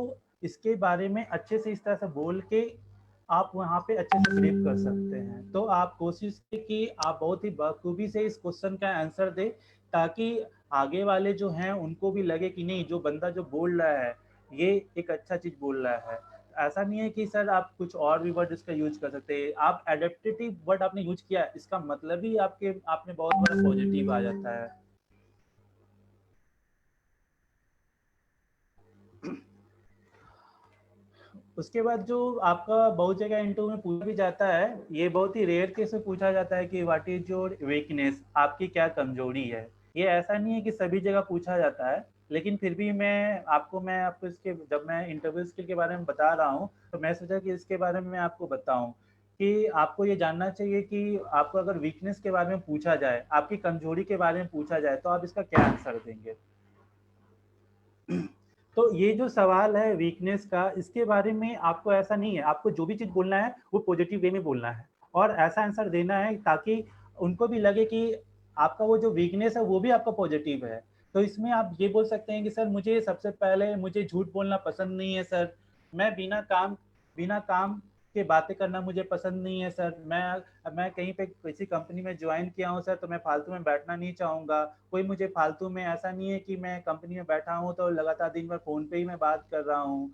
इसके बारे में अच्छे से इस तरह से बोल के आप वहाँ पे अच्छे से ब्रीफ कर सकते हैं। तो आप कोशिश कीजिए कि आप बहुत ही बखूबी से इस क्वेश्चन का आंसर दें ताकि आगे वाले जो हैं उनको भी लगे कि नहीं, जो बंदा जो बोल रहा है ये एक अच्छा चीज बोल रहा है। ऐसा नहीं है कि सर आप कुछ और भी वर्ड इसका यूज कर सकते हैं। आप एडेप्टेटिव वर्ड आपने यूज किया, इसका मतलब ही आपने बहुत बड़ा पॉजिटिव आ जाता है। उसके बाद जो आपका बहुत जगह इंटरव्यू में पूछा भी जाता है, ये बहुत ही रेयर केस में पूछा जाता है कि व्हाट इज योर वीकनेस, आपकी क्या कमजोरी है। ये ऐसा नहीं है कि सभी जगह पूछा जाता है, लेकिन फिर भी मैं आपको इसके, जब मैं इंटरव्यू स्किल के बारे में बता रहा हूँ तो मैं सोचा कि इसके बारे में मैं आपको बताऊं कि आपको ये जानना चाहिए कि आपको अगर वीकनेस के बारे में पूछा जाए, आपकी कमजोरी के बारे में पूछा जाए, तो आप इसका क्या आंसर देंगे। तो ये जो सवाल है वीकनेस का, इसके बारे में आपको ऐसा नहीं है, आपको जो भी चीज बोलना है वो पॉजिटिव वे में बोलना है और ऐसा आंसर देना है ताकि उनको भी लगे कि आपका वो जो वीकनेस है वो भी आपका पॉजिटिव है। तो इसमें आप ये बोल सकते हैं कि सर मुझे सबसे पहले मुझे झूठ बोलना पसंद नहीं है सर। मैं बिना काम के बातें करना मुझे पसंद नहीं है सर। मैं कहीं पे किसी कंपनी में ज्वाइन किया हूँ सर, तो मैं फालतू में बैठना नहीं चाहूंगा। कोई मुझे फालतू में, ऐसा नहीं है कि मैं कंपनी में बैठा हूँ तो लगातार दिन भर फोन पे ही मैं बात कर रहा हूँ।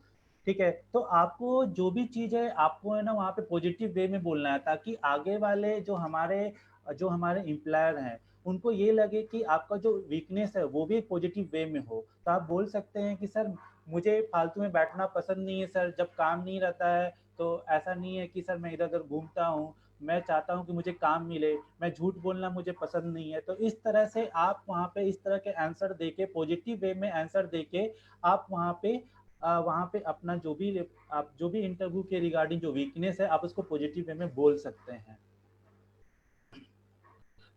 ठीक है, तो आपको जो भी चीज है आपको है ना वहाँ पे पॉजिटिव वे में बोलना है ताकि आगे वाले जो हमारे एम्प्लॉयर हैं उनको ये लगे कि आपका जो वीकनेस है वो भी पॉजिटिव वे में हो। तो आप बोल सकते हैं कि सर मुझे फालतू में बैठना पसंद नहीं है सर, जब काम नहीं रहता है तो ऐसा नहीं है कि सर मैं इधर उधर घूमता हूँ, मैं चाहता हूँ कि मुझे काम मिले, मैं झूठ बोलना मुझे पसंद नहीं है। तो इस तरह से आप वहाँ पे इस तरह के आंसर देके, पॉजिटिव वे में आंसर देके आप वहाँ पे अपना जो भी इंटरव्यू के रिगार्डिंग जो वीकनेस है आप उसको पॉजिटिव वे में बोल सकते हैं।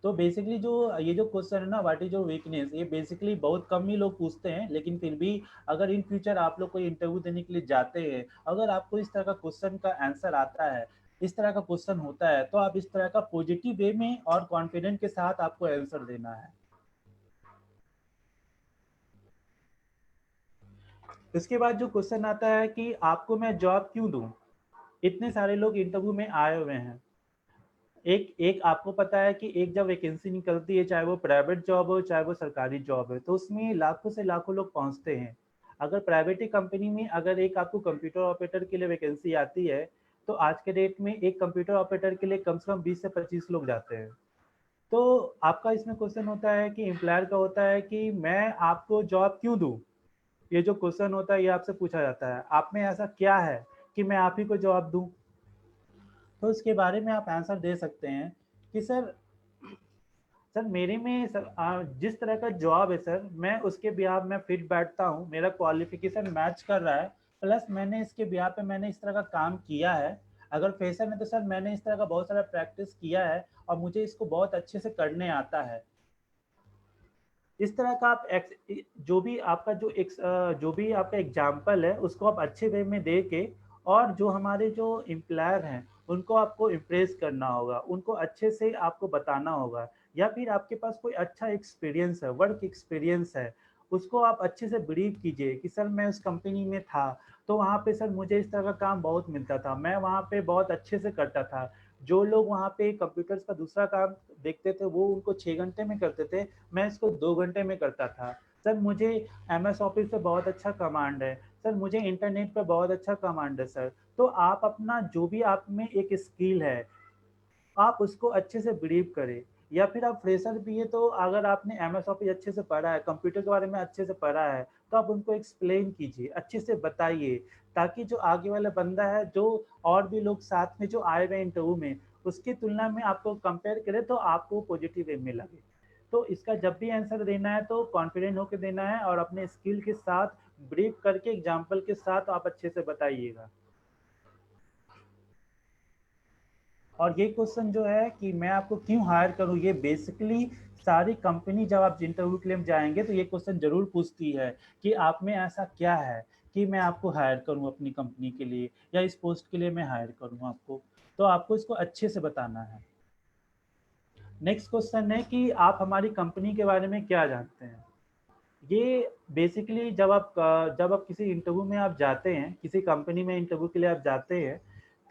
तो बेसिकली जो ये जो क्वेश्चन है ना, व्हाट इज योर वीकनेस, ये बेसिकली बहुत कम ही लोग पूछते हैं, लेकिन फिर भी अगर इन फ्यूचर आप लोग कोई इंटरव्यू देने के लिए जाते हैं, अगर आपको इस तरह का क्वेश्चन का आंसर आता है, इस तरह का क्वेश्चन होता है, तो आप इस तरह का पॉजिटिव वे में और कॉन्फिडेंट के साथ आपको आंसर देना है। उसके बाद जो क्वेश्चन आता है कि आपको मैं जॉब क्यों दूं, इतने सारे लोग इंटरव्यू में आए हुए हैं। एक एक आपको पता है कि एक जब वैकेंसी निकलती है, चाहे वो प्राइवेट जॉब हो चाहे वो सरकारी जॉब है, तो उसमें लाखों से लाखों लोग पहुंचते हैं। अगर प्राइवेट ही कंपनी में अगर एक आपको कंप्यूटर ऑपरेटर के लिए वैकेंसी आती है, तो आज के डेट में एक कंप्यूटर ऑपरेटर के लिए कम से कम 20 से 25 लोग जाते हैं। तो आपका इसमें क्वेश्चन होता है कि एम्प्लॉयर का होता है कि मैं आपको जॉब क्यों दूं। ये जो क्वेश्चन होता है ये आपसे पूछा जाता है, आप में ऐसा क्या है कि मैं आप ही को जवाब दूं। तो उसके बारे में आप आंसर दे सकते हैं कि सर, मेरे में सर जिस तरह का जॉब है सर, मैं उसके बिहाफ में फिट बैठता हूँ, मेरा क्वालिफिकेशन मैच कर रहा है, प्लस मैंने इसके बिहाफ पे मैंने इस तरह का काम किया है। अगर फ्रेशर में तो सर मैंने इस तरह का बहुत सारा प्रैक्टिस किया है और मुझे इसको बहुत अच्छे से करने आता है। इस तरह का आप जो भी आपका जो भी आपका एग्जाम्पल है उसको आप अच्छे वे में दे के, और जो हमारे जो एम्प्लॉयर हैं उनको आपको इम्प्रेस करना होगा, उनको अच्छे से आपको बताना होगा। या फिर आपके पास कोई अच्छा एक्सपीरियंस है, वर्क एक्सपीरियंस है, उसको आप अच्छे से ब्रीफ कीजिए कि सर मैं उस कंपनी में था, तो वहाँ पे सर मुझे इस तरह का काम बहुत मिलता था, मैं वहाँ पे बहुत अच्छे से करता था। जो लोग वहाँ पे कंप्यूटर्स का दूसरा काम देखते थे वो उनको 6 घंटे में करते थे, मैं इसको 2 घंटे में करता था। सर मुझे MS ऑफिस पे बहुत अच्छा कमांड है, सर मुझे इंटरनेट पे बहुत अच्छा कमांड है सर। तो आप अपना जो भी आप में एक स्किल है, आप उसको अच्छे से ब्रीफ करें। या फिर आप फ्रेशर भी है, तो अगर आपने MS ऑफिस अच्छे से पढ़ा है, कंप्यूटर के बारे में अच्छे से पढ़ा है, तो आप उनको एक्सप्लेन कीजिए, अच्छे से बताइए, ताकि जो आगे वाला बंदा है, जो और भी लोग साथ में जो आए हुए इंटरव्यू में, उसकी तुलना में आपको कंपेयर करे तो आपको पॉजिटिव वे में लगे। तो इसका जब भी आंसर देना है तो कॉन्फिडेंट होकर देना है, और अपने स्किल के साथ ब्रीफ करके एग्जाम्पल के साथ आप अच्छे से बताइएगा। और ये क्वेश्चन जो है कि मैं आपको क्यों हायर करूं, ये बेसिकली सारी कंपनी जब आप इंटरव्यू के लिए जाएंगे तो ये क्वेश्चन जरूर पूछती है कि आप में ऐसा क्या है कि मैं आपको हायर करूं अपनी कंपनी के लिए, या इस पोस्ट के लिए मैं हायर करूं आपको। तो आपको इसको अच्छे से बताना है। नेक्स्ट क्वेश्चन है कि आप हमारी कंपनी के बारे में क्या जानते हैं। ये बेसिकली जब आप किसी इंटरव्यू में आप जाते हैं, किसी कंपनी में इंटरव्यू के लिए आप जाते हैं,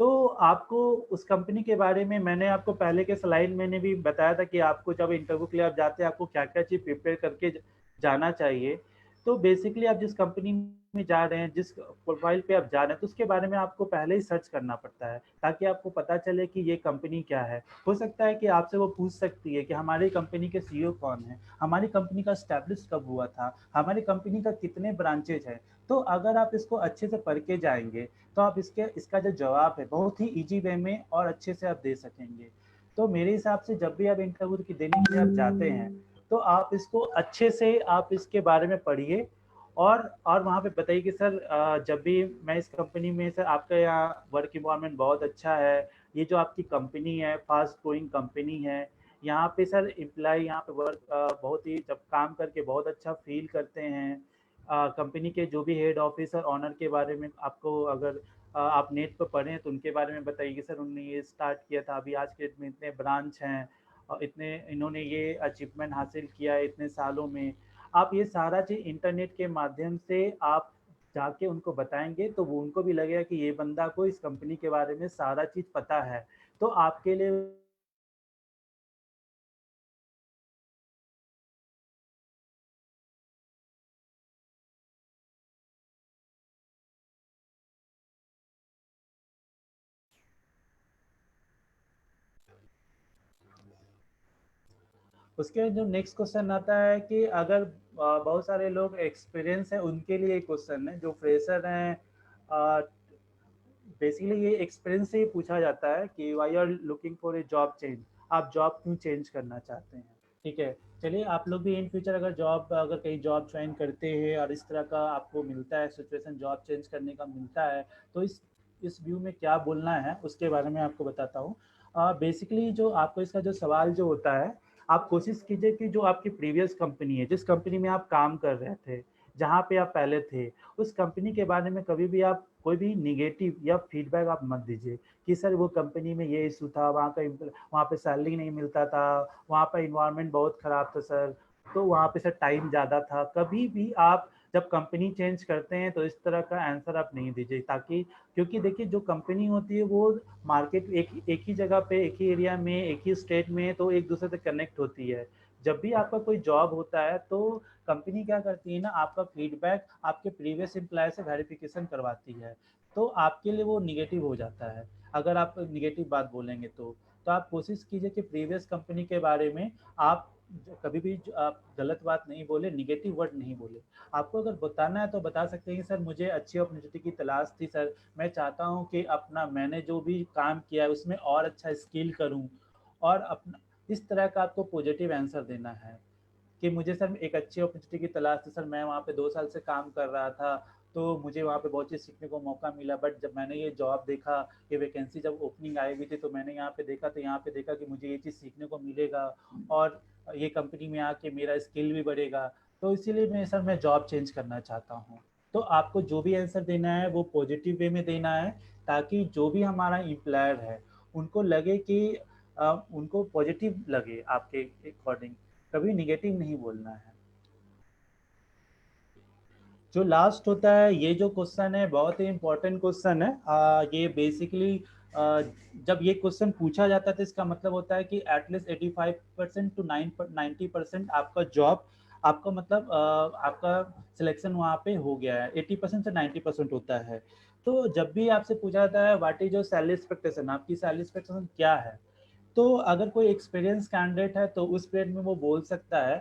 तो आपको उस कंपनी के बारे में, मैंने आपको पहले के स्लाइड मैंने भी बताया था कि आपको जब इंटरव्यू के लिए आप जाते हैं आपको क्या क्या चीज़ प्रिपेयर करके जाना चाहिए। तो बेसिकली आप जिस कंपनी में जा रहे हैं, जिस प्रोफाइल पे आप जा रहे हैं, तो उसके बारे में आपको पहले ही सर्च करना पड़ता है, ताकि आपको पता चले कि ये कंपनी क्या है। हो सकता है कि आपसे वो पूछ सकती है कि हमारी कंपनी के CEO कौन है, हमारी कंपनी का स्टैब्लिश कब हुआ था, हमारी कंपनी का कितने ब्रांचेज हैं। तो अगर आप इसको अच्छे से पढ़ के जाएंगे, तो आप इसका जो जवाब है बहुत ही इजी वे में और अच्छे से आप दे सकेंगे। तो मेरे हिसाब से जब भी आप इंटरव्यू की देने के लिए आप जाते हैं, तो आप इसको अच्छे से आप इसके बारे में पढ़िए, और वहाँ पे बताइए कि सर जब भी मैं इस कंपनी में, सर आपका यहाँ वर्क इन्वायरमेंट बहुत अच्छा है, ये जो आपकी कंपनी है फास्ट ग्रोइंग कंपनी है, यहाँ पे सर एम्प्लॉय यहाँ पे वर्क बहुत ही जब काम करके बहुत अच्छा फील करते हैं। कंपनी के जो भी हेड ऑफिस और ऑनर के बारे में आपको, अगर आप नेट पर पढ़ें तो उनके बारे में बताइए कि सर उन्होंने ये स्टार्ट किया था, अभी आज के डेट में इतने ब्रांच हैं और इतने इन्होंने ये अचीवमेंट हासिल किया है इतने सालों में। आप ये सारा चीज़ इंटरनेट के माध्यम से आप जाके उनको बताएंगे, तो वो उनको भी लगेगा कि ये बंदा को इस कंपनी के बारे में सारा चीज़ पता है। तो आपके लिए उसके जो नेक्स्ट क्वेश्चन आता है कि अगर बहुत सारे लोग एक्सपीरियंस है उनके लिए क्वेश्चन है, जो फ्रेशर हैं, बेसिकली ये एक्सपीरियंस से ही पूछा जाता है कि why are looking for a job change, आप जॉब क्यों चेंज करना चाहते हैं। ठीक है, चलिए आप लोग भी इन फ्यूचर अगर कहीं जॉब ज्वाइन करते हैं और इस तरह का आपको मिलता है सिचुएशन, जॉब चेंज करने का मिलता है, तो इस व्यू में क्या बोलना है उसके बारे में आपको बताता हूँ। बेसिकली जो आपको इसका जो सवाल जो होता है, आप कोशिश कीजिए कि जो आपकी प्रीवियस कंपनी है, जिस कंपनी में आप काम कर रहे थे, जहाँ पे आप पहले थे, उस कंपनी के बारे में कभी भी आप कोई भी निगेटिव या फीडबैक आप मत दीजिए कि सर वो कंपनी में ये इशू था, वहाँ पे सैलरी नहीं मिलता था, वहाँ पर इन्वायरमेंट बहुत ख़राब था सर, तो वहाँ पे सर टाइम ज़्यादा था। कभी भी आप जब कंपनी चेंज करते हैं तो इस तरह का आंसर आप नहीं दीजिए, ताकि क्योंकि देखिए जो कंपनी होती है वो मार्केट एक ही जगह पे, एक ही एरिया में, एक ही स्टेट में, तो एक दूसरे से कनेक्ट होती है। जब भी आपका कोई जॉब होता है तो कंपनी क्या करती है ना, आपका फीडबैक आपके प्रीवियस एम्प्लॉय से वेरिफिकेशन करवाती है, तो आपके लिए वो निगेटिव हो जाता है। अगर आप निगेटिव बात बोलेंगे तो आप कोशिश कीजिए कि प्रीवियस कंपनी के बारे में आप कभी भी आप गलत बात नहीं बोले, निगेटिव वर्ड नहीं बोले। आपको अगर बताना है तो बता सकते हैं कि सर मुझे अच्छी अपॉर्चुनिटी की तलाश थी सर, मैं चाहता हूँ कि अपना मैंने जो भी काम किया है उसमें और अच्छा स्किल करूँ, और अपना इस तरह का आपको पॉजिटिव आंसर देना है कि मुझे सर एक अच्छी अपॉर्चुनिटी की तलाश थी सर, मैं वहाँ पे 2 साल से काम कर रहा था, तो मुझे वहाँ पे बहुत चीज़ सीखने को मौका मिला, बट जब मैंने ये जॉब देखा, ये वैकेंसी जब ओपनिंग आई हुई थी, तो मैंने यहाँ पे देखा, तो यहाँ पे देखा कि मुझे ये चीज़ सीखने को मिलेगा, और ये कंपनी में आके मेरा स्किल भी बढ़ेगा, तो इसीलिए मैं जॉब चेंज करना चाहता हूँ। तो आपको जो भी आंसर देना है वो पॉजिटिव वे में देना है, ताकि जो भी हमारा एम्प्लॉयर है उनको लगे कि उनको पॉजिटिव लगे आपके अकॉर्डिंग, कभी निगेटिव नहीं बोलना है। जो लास्ट होता है, ये जो क्वेश्चन है बहुत ही इंपॉर्टेंट क्वेश्चन है। ये बेसिकली जब ये क्वेश्चन पूछा जाता है तो इसका मतलब होता है कि एटलीस्ट 85% टू 90% आपका जॉब, आपका मतलब आपका सिलेक्शन वहाँ पे हो गया है। 80% से 90% होता है। तो जब भी आपसे पूछा जाता है what is your salary expectation, आपकी सैलरी एक्सपेक्टेशन क्या है, तो अगर कोई एक्सपीरियंस कैंडिडेट है तो उस पीरियड में वो बोल सकता है,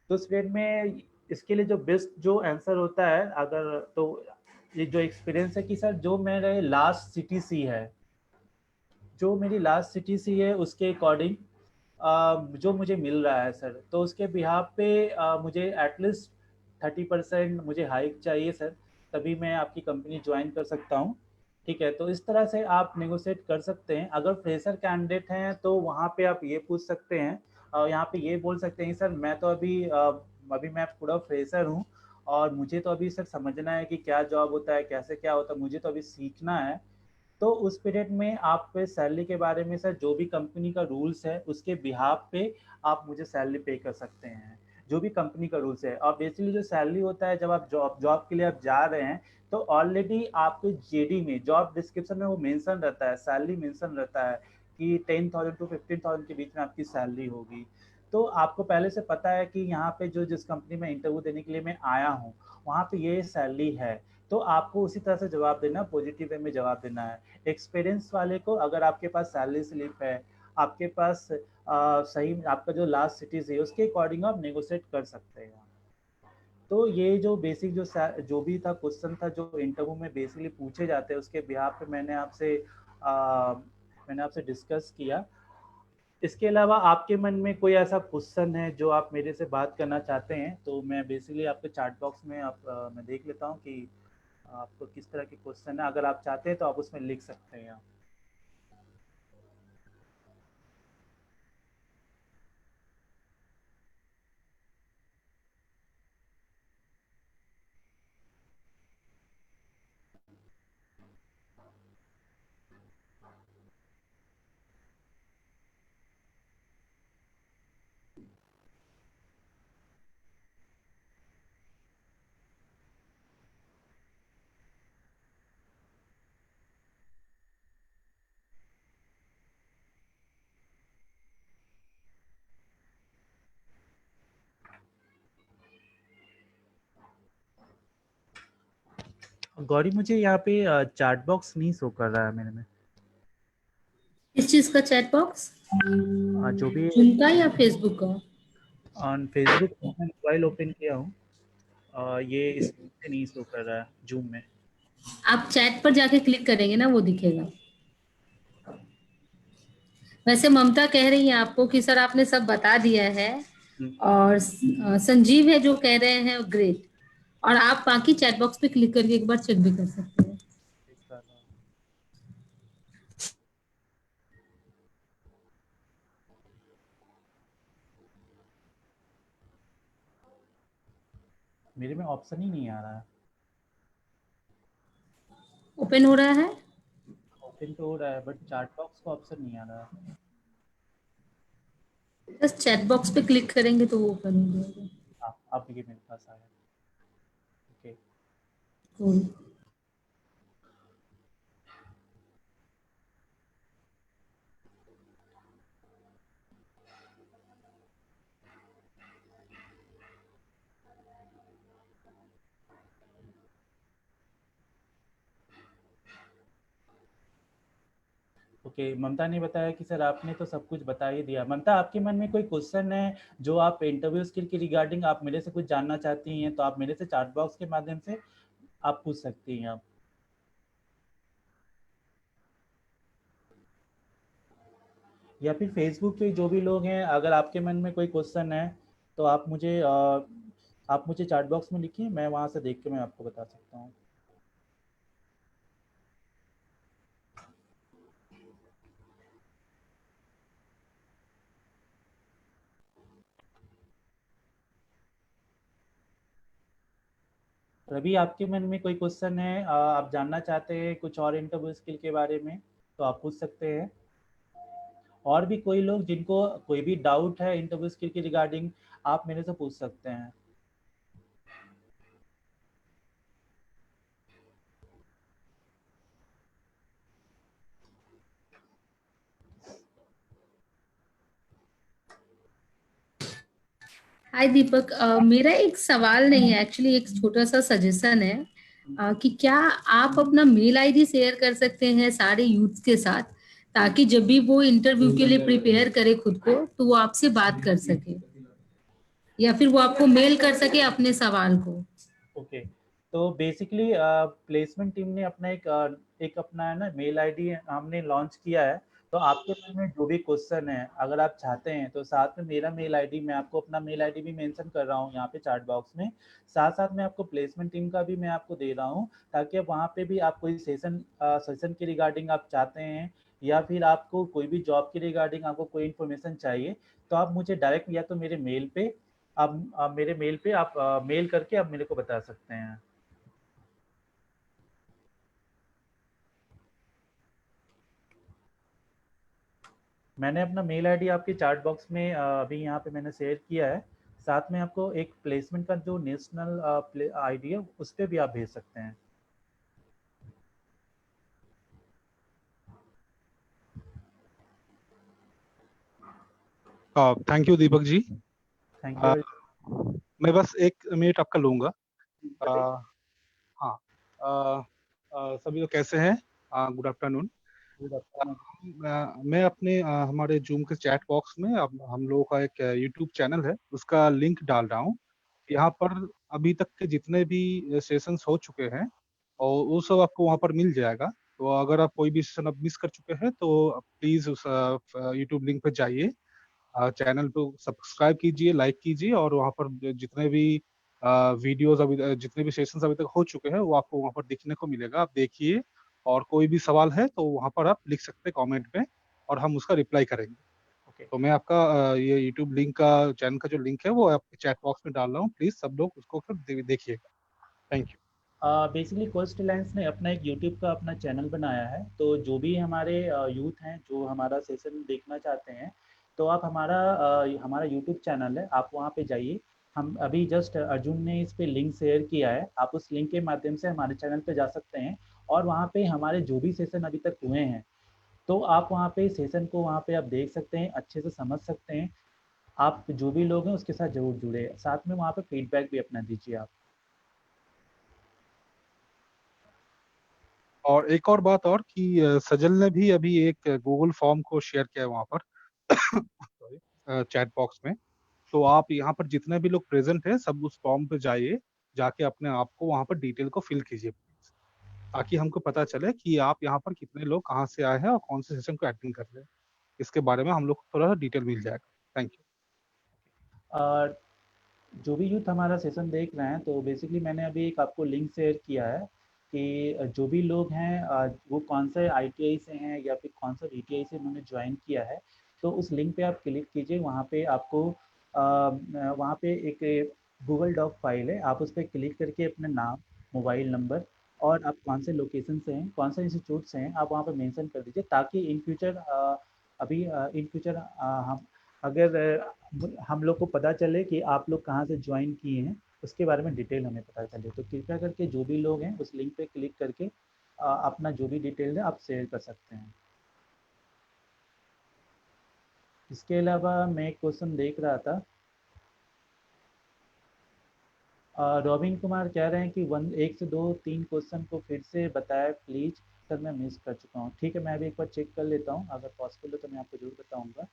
तो उस पीरियड में इसके लिए जो बेस्ट जो आंसर होता है, अगर तो ये जो एक्सपीरियंस है कि सर जो मेरे लास्ट सिटी सी है, जो मेरी लास्ट सिटी सी है उसके अकॉर्डिंग जो मुझे मिल रहा है सर, तो उसके बिहाफ पे मुझे एटलीस्ट 30% मुझे हाइक चाहिए सर, तभी मैं आपकी कंपनी ज्वाइन कर सकता हूँ। ठीक है, तो इस तरह से आप नेगोशिएट कर सकते हैं। अगर फ्रेशर कैंडिडेट हैं तो वहाँ पे आप ये पूछ सकते हैं, यहाँ पे ये बोल सकते हैं सर मैं तो अभी मैं पूरा फ्रेशर हूँ, और मुझे तो अभी सर समझना है कि क्या जॉब होता है, कैसे क्या होता है, मुझे तो अभी सीखना है। तो उस पीरियड में आप पे सैलरी के बारे में सर जो भी कंपनी का रूल्स है उसके बिहाफ पे आप मुझे सैलरी पे कर सकते हैं, जो भी कंपनी का रूल्स है। और बेसिकली जो सैलरी होता है जब आप जॉब जॉब के लिए आप जा रहे हैं, तो ऑलरेडी आपके जेडी में जॉब डिस्क्रिप्शन में वो मेंशन रहता है, सैलरी मेंशन रहता है कि 10,000 टू 15,000 के बीच में आपकी सैलरी होगी। तो आपको पहले से पता है कि यहाँ पे जो जिस कंपनी में इंटरव्यू देने के लिए मैं आया हूँ वहाँ पे ये सैलरी है, तो आपको उसी तरह से जवाब देना, पॉजिटिव वे में जवाब देना है। एक्सपीरियंस वाले को अगर आपके पास सैलरी स्लिप है, आपके पास सही आपका जो लास्ट सिटीज है उसके अकॉर्डिंग आप नेगोशिएट कर सकते हैं। तो ये जो बेसिक जो भी था क्वेश्चन था जो इंटरव्यू में बेसिकली पूछे जाते हैं उसके बिहाफ पे मैंने आपसे डिस्कस किया। इसके अलावा आपके मन में कोई ऐसा क्वेश्चन है जो आप मेरे से बात करना चाहते हैं, तो मैं बेसिकली आपके चैट बॉक्स में मैं देख लेता हूँ कि आपको किस तरह के क्वेश्चन है, अगर आप चाहते हैं तो आप उसमें लिख सकते हैं। गौरी मुझे यहाँ पे चैट बॉक्स नहीं शो कर रहा है मेरे में। किस चीज का चैट बॉक्स? जो भी जूम का या फेसबुक का? ऑन फेसबुक मैं मोबाइल ओपन किया हूँ, ये इसमें नहीं शो कर रहा है जूम में। आप चैट पर जाके क्लिक करेंगे ना, वो दिखेगा। वैसे ममता कह रही है आपको कि सर आपने सब बता दिया है, हम्म, और संजीव है जो कह रहे हैं ग्रेट। और आप बाकी चैट बॉक्स पे क्लिक करके एक बार चेक भी कर सकते हैं। ठीक कर रहा हूँ। मेरे में ऑप्शन ही नहीं आ रहा है। ओपन हो रहा है। ओपन तो हो रहा है बट चैट बॉक्स का ऑप्शन नहीं आ रहा है। बस चैट बॉक्स पे क्लिक करेंगे तो वो ओपन हो जाएगा। हाँ अब ये मेरे पास आया। Cool. ओके, ममता ने बताया कि सर आपने तो सब कुछ बता ही दिया। ममता, आपके मन में कोई क्वेश्चन है जो आप इंटरव्यू स्किल के रिगार्डिंग आप मेरे से कुछ जानना चाहती हैं, तो आप मेरे से चैट बॉक्स के माध्यम से आप पूछ सकती हैं आप। या फिर फेसबुक पे जो भी लोग हैं, अगर आपके मन में कोई क्वेश्चन है तो आप मुझे चैट बॉक्स में लिखिए, मैं वहाँ से देख के मैं आपको बता सकता हूँ। रवि, आपके मन में कोई क्वेश्चन है, आप जानना चाहते हैं कुछ और इंटरव्यू स्किल के बारे में, तो आप पूछ सकते हैं। और भी कोई लोग जिनको कोई भी डाउट है इंटरव्यू स्किल के रिगार्डिंग, आप मेरे से पूछ सकते हैं। हाय दीपक, मेरा एक सवाल नहीं है, एक्चुअली एक छोटा सा सजेशन है। कि क्या आप अपना मेल आईडी शेयर कर सकते हैं सारे यूथ के साथ, ताकि जब भी वो इंटरव्यू के लिए प्रिपेयर करे खुद को, तो वो आपसे बात कर सके, या फिर वो आपको मेल कर सके अपने सवाल को। ओके, तो बेसिकली प्लेसमेंट टीम ने अपना एक अपना है ना मेल आईडी हमने लॉन्च किया है। तो आपके मन में जो भी क्वेश्चन है, अगर आप चाहते हैं तो साथ में मेरा मेल आईडी, मैं आपको अपना मेल आईडी भी मेंशन कर रहा हूँ यहाँ पे चैट बॉक्स में। साथ साथ में आपको प्लेसमेंट टीम का भी मैं आपको दे रहा हूँ, ताकि आप वहाँ पे भी आप कोई सेशन के रिगार्डिंग आप चाहते हैं, या फिर आपको कोई भी जॉब के रिगार्डिंग आपको कोई इन्फॉर्मेशन चाहिए, तो आप मुझे डायरेक्ट या तो मेरे मेल पे आप मेरे मेल पे आप मेल करके आप मेरे को बता सकते हैं। मैंने अपना मेल आईडी आपके चैट बॉक्स में अभी यहाँ पे मैंने शेयर किया है। साथ में आपको एक प्लेसमेंट का जो नेशनल आईडी है उस पर भी आप भेज सकते हैं। Thank you Deepak ji. Thank uh, you. मैं बस 1 मिनट आपका लूंगा। आ, बताइए। हाँ। सभी लोग कैसे हैं? Good afternoon. Good afternoon. मैं अपने हमारे जूम के चैट बॉक्स में अब हम लोगों का एक यूट्यूब चैनल है, उसका लिंक डाल रहा हूँ। यहाँ पर अभी तक के जितने भी सेशंस हो चुके हैं और वो सब आपको वहाँ पर मिल जाएगा। तो अगर आप कोई भी सेशन अब मिस कर चुके हैं तो प्लीज उस यूट्यूब लिंक पर जाइए, चैनल को सब्सक्राइब कीजिए, लाइक कीजिए, और वहाँ पर जितने भी वीडियोस अभी जितने भी सेशंस अभी तक हो चुके हैं वो आपको वहाँ पर दिखने को मिलेगा, आप देखिए। और कोई भी सवाल है तो वहाँ पर आप लिख सकते हैं कमेंट में, और हम उसका रिप्लाई करेंगे। ओके। तो मैं आपका ये यूट्यूब लिंक का चैनल का जो लिंक है वो आपके चैट बॉक्स में डाल रहा हूँ, प्लीज सब लोग उसको फिर देखिएगा। Thank you. Basically coast lines ने अपना एक यूट्यूब का अपना चैनल बनाया है, तो जो भी हमारे यूथ हैं जो हमारा सेशन देखना चाहते हैं, तो आप हमारा यूट्यूब चैनल है, आप वहाँ पे जाइए। हम अभी जस्ट अर्जुन ने इस पे लिंक शेयर किया है, आप उस लिंक के माध्यम से हमारे चैनल पे जा सकते हैं। और वहाँ पे हमारे जो भी सेशन अभी तक हुए हैं, तो आप वहाँ पे सेशन को वहाँ पे आप देख सकते हैं, अच्छे से समझ सकते हैं। आप जो भी लोग हैं उसके साथ ज़रूर जुड़े, साथ में वहाँ पे फीडबैक भी अपना दीजिए आप। और एक और बात और कि सजल ने भी अभी एक गूगल फॉर्म को शेयर किया है वहाँ पर चैट बॉक्स में। तो आप यहाँ पर जितने भी लोग प्रेजेंट हैं सब उस फॉर्म पे जाइए, जाके अपने आप को वहाँ पर डिटेल को फिल कीजिए प्लीज, ताकि हमको पता चले कि आप यहाँ पर कितने लोग कहाँ से आए हैं और कौन से सेशन को अटेंड कर रहे हैं। इसके बारे में हम लोग को थोड़ा सा डिटेल मिल जाएगा। Thank you. और जो भी यूथ हमारा सेशन देख रहे हैं, तो बेसिकली मैंने अभी एक आपको लिंक शेयर किया है कि जो भी लोग हैं वो कौन से आईटीआई से हैं या फिर कौन सा वीटीआई से उन्होंने ज्वाइन किया है, तो उस लिंक पे आप क्लिक कीजिए। वहाँ पे आपको वहाँ पे एक गूगल डॉक फाइल है, आप उस पर क्लिक करके अपने नाम, मोबाइल नंबर और आप कौन से लोकेशन से हैं, कौन से इंस्टीट्यूट से हैं, आप वहाँ पर मेंशन कर दीजिए, ताकि इन फ्यूचर अभी इन फ्यूचर हम अगर हम लोग को पता चले कि आप लोग कहाँ से ज्वाइन किए हैं, उसके बारे में डिटेल हमें पता चले। तो कृपया करके जो भी लोग हैं उस लिंक पे क्लिक करके अपना जो भी डिटेल है आप शेयर कर सकते हैं। इसके अलावा मैं एक क्वेश्चन देख रहा था, रॉबिन कुमार कह रहे हैं कि 1 से 2 3 क्वेश्चन को फिर से बताएं प्लीज सर, मैं मिस कर चुका हूँ। ठीक है, मैं अभी एक बार चेक कर लेता हूँ, अगर पॉसिबल हो तो मैं आपको जरूर बताऊंगा।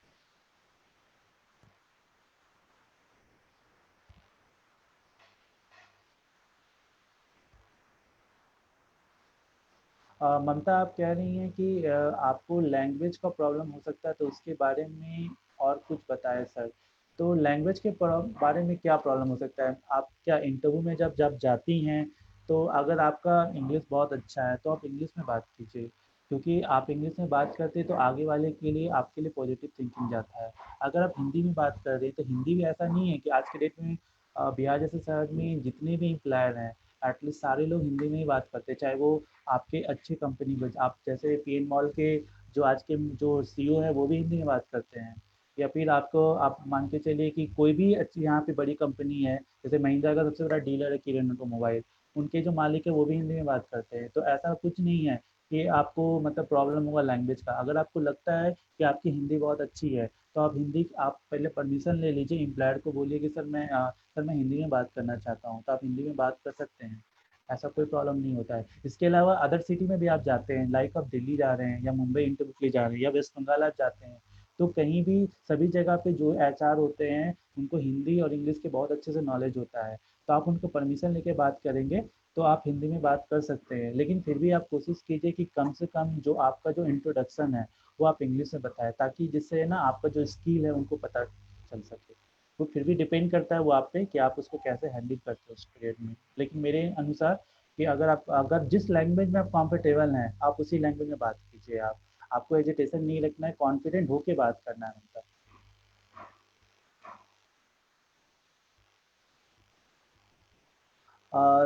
ममता आप कह रही हैं कि आपको लैंग्वेज का प्रॉब्लम हो सकता है, तो उसके बारे में और कुछ बताएं सर। तो लैंग्वेज के बारे में क्या प्रॉब्लम हो सकता है? आप क्या इंटरव्यू में जब जब जाती हैं, तो अगर आपका इंग्लिश बहुत अच्छा है तो आप इंग्लिश में बात कीजिए, क्योंकि आप इंग्लिश में बात करते हैं तो आगे वाले के लिए आपके लिए पॉजिटिव थिंकिंग जाता है। अगर आप हिंदी में बात कर रहे हैं तो हिंदी भी ऐसा नहीं है कि आज के डेट में बिहार जैसे शहर में जितने भी एम्प्लॉयर हैं एटलीस्ट सारे लोग हिंदी में ही बात करते हैं, चाहे वो आपके अच्छी कंपनी में, आप जैसे पीएन मॉल के जो आज के जो सीईओ है वो भी हिंदी में बात करते हैं, या फिर आपको आप मान के चलिए कि कोई भी अच्छी यहाँ पे बड़ी कंपनी है, जैसे महिंद्रा का सबसे बड़ा डीलर है किरण ऑटोमोबाइल, उनके जो मालिक है वो भी हिंदी में बात करते हैं। तो ऐसा कुछ नहीं है कि आपको मतलब प्रॉब्लम होगा लैंग्वेज का। अगर आपको लगता है कि आपकी हिंदी बहुत अच्छी है तो आप पहले परमिशन ले लीजिए, एम्प्लॉयर को बोलिए कि सर मैं हिंदी में बात करना चाहता हूँ, तो आप हिंदी में बात कर सकते हैं, ऐसा कोई प्रॉब्लम नहीं होता है। इसके अलावा अदर सिटी में भी आप जाते हैं, लाइक आप दिल्ली जा रहे हैं या मुंबई इंटरव्यू के लिए जा रहे हैं या वेस्ट बंगाल आप जाते हैं, तो कहीं भी सभी जगह पे जो एचआर होते हैं उनको हिंदी और इंग्लिश के बहुत अच्छे से नॉलेज होता है। तो आप उनको परमिशन लेके बात करेंगे तो आप हिंदी में बात कर सकते हैं, लेकिन फिर भी आप कोशिश कीजिए कि कम से कम जो आपका जो इंट्रोडक्शन है वो आप इंग्लिश में बताएं, ताकि जिससे ना आपका जो स्किल है उनको पता चल सके। वो फिर भी डिपेंड करता है वो आप पे कि आप उसको कैसे हैंडल करते हो उस पीरियड में। लेकिन मेरे अनुसार कि अगर जिस लैंग्वेज में आप कंफर्टेबल हैं आप उसी लैंग्वेज में बात कीजिए। आप आपको एजिटेशन नहीं रखना है, कॉन्फिडेंट होके बात करना है उनका।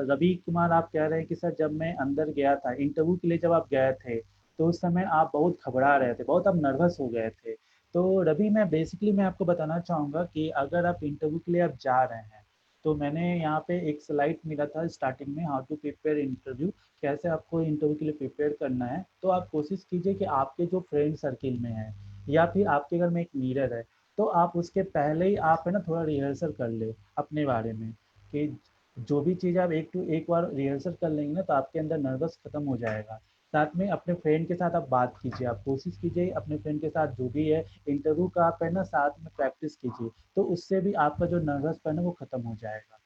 रवि कुमार आप कह रहे हैं कि सर जब मैं अंदर गया था इंटरव्यू के लिए, जब आप गए थे तो उस समय आप बहुत घबरा रहे थे, बहुत आप नर्वस हो गए थे। तो रवि मैं आपको बताना चाहूँगा कि अगर आप इंटरव्यू के लिए आप जा रहे हैं तो मैंने यहाँ पे एक स्लाइड मिला था स्टार्टिंग में, हाउ टू प्रिपेयर इंटरव्यू, कैसे आपको इंटरव्यू के लिए प्रिपेयर करना है। तो आप कोशिश कीजिए कि आपके जो फ्रेंड सर्किल में है या फिर आपके घर में एक मिरर है, तो आप उसके पहले ही आप है ना थोड़ा रिहर्सल कर ले अपने बारे में, कि जो भी चीज़ आप एक बार रिहर्सल कर लेंगे ना तो आपके अंदर नर्वस खत्म हो जाएगा। साथ में अपने फ्रेंड के साथ आप बात कीजिए, आप कोशिश कीजिए अपने फ्रेंड के साथ जो भी है इंटरव्यू का आप है ना साथ में प्रैक्टिस कीजिए, तो उससे भी आपका जो नर्वसपन है वो खत्म हो जाएगा।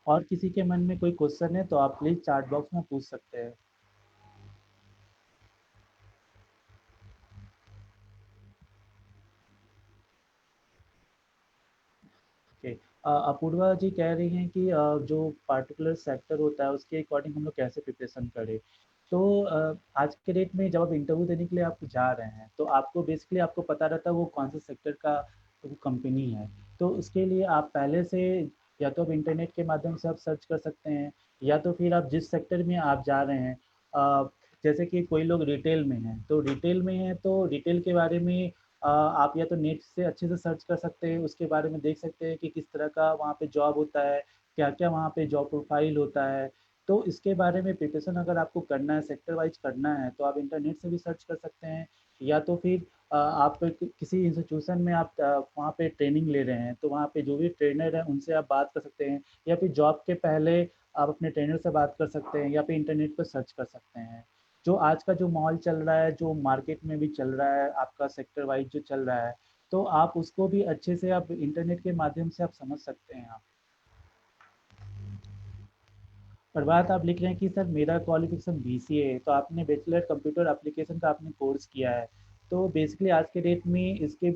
और किसी के मन में कोई क्वेश्चन है तो आप प्लीज चैट बॉक्स में पूछ सकते हैं। ओके, अपूर्वा जी कह रही हैं कि जो पार्टिकुलर सेक्टर होता है उसके अकॉर्डिंग हम लोग कैसे प्रिपरेशन करें। तो आज के डेट में जब आप इंटरव्यू देने के लिए आप जा रहे हैं तो आपको बेसिकली आपको पता रहता है वो कौन से सेक्टर का वो कंपनी है। तो उसके लिए आप पहले से या तो आप इंटरनेट के माध्यम से आप सर्च कर सकते हैं, या तो फिर आप जिस सेक्टर में आप जा रहे हैं, जैसे कि कोई लोग रिटेल में हैं तो रिटेल में हैं तो रिटेल के बारे में आप या तो नेट से अच्छे से सर्च कर सकते हैं, उसके बारे में देख सकते हैं कि किस तरह का वहाँ पे जॉब होता है, क्या क्या वहाँ पे जॉब प्रोफाइल होता है। तो इसके बारे में प्रिपरेशन अगर आपको करना है, सेक्टर वाइज करना है, तो आप इंटरनेट से भी सर्च कर सकते हैं, या तो फिर आप किसी इंस्टीट्यूशन में आप वहाँ पे ट्रेनिंग ले रहे हैं तो वहाँ पे जो भी ट्रेनर है उनसे आप बात कर सकते हैं, या फिर जॉब के पहले आप अपने ट्रेनर से बात कर सकते हैं, या फिर इंटरनेट पर सर्च कर सकते हैं। जो आज का जो माहौल चल रहा है, जो मार्केट में भी चल रहा है, आपका सेक्टर वाइज जो चल रहा है, तो आप उसको भी अच्छे से आप इंटरनेट के माध्यम से आप समझ सकते हैं आप। और बात आप लिख रहे हैं कि सर मेरा क्वालिफिकेशन बीसीए है, तो आपने बैचलर कंप्यूटर एप्लीकेशन का आपने कोर्स किया है। तो बेसिकली आज के डेट में इसके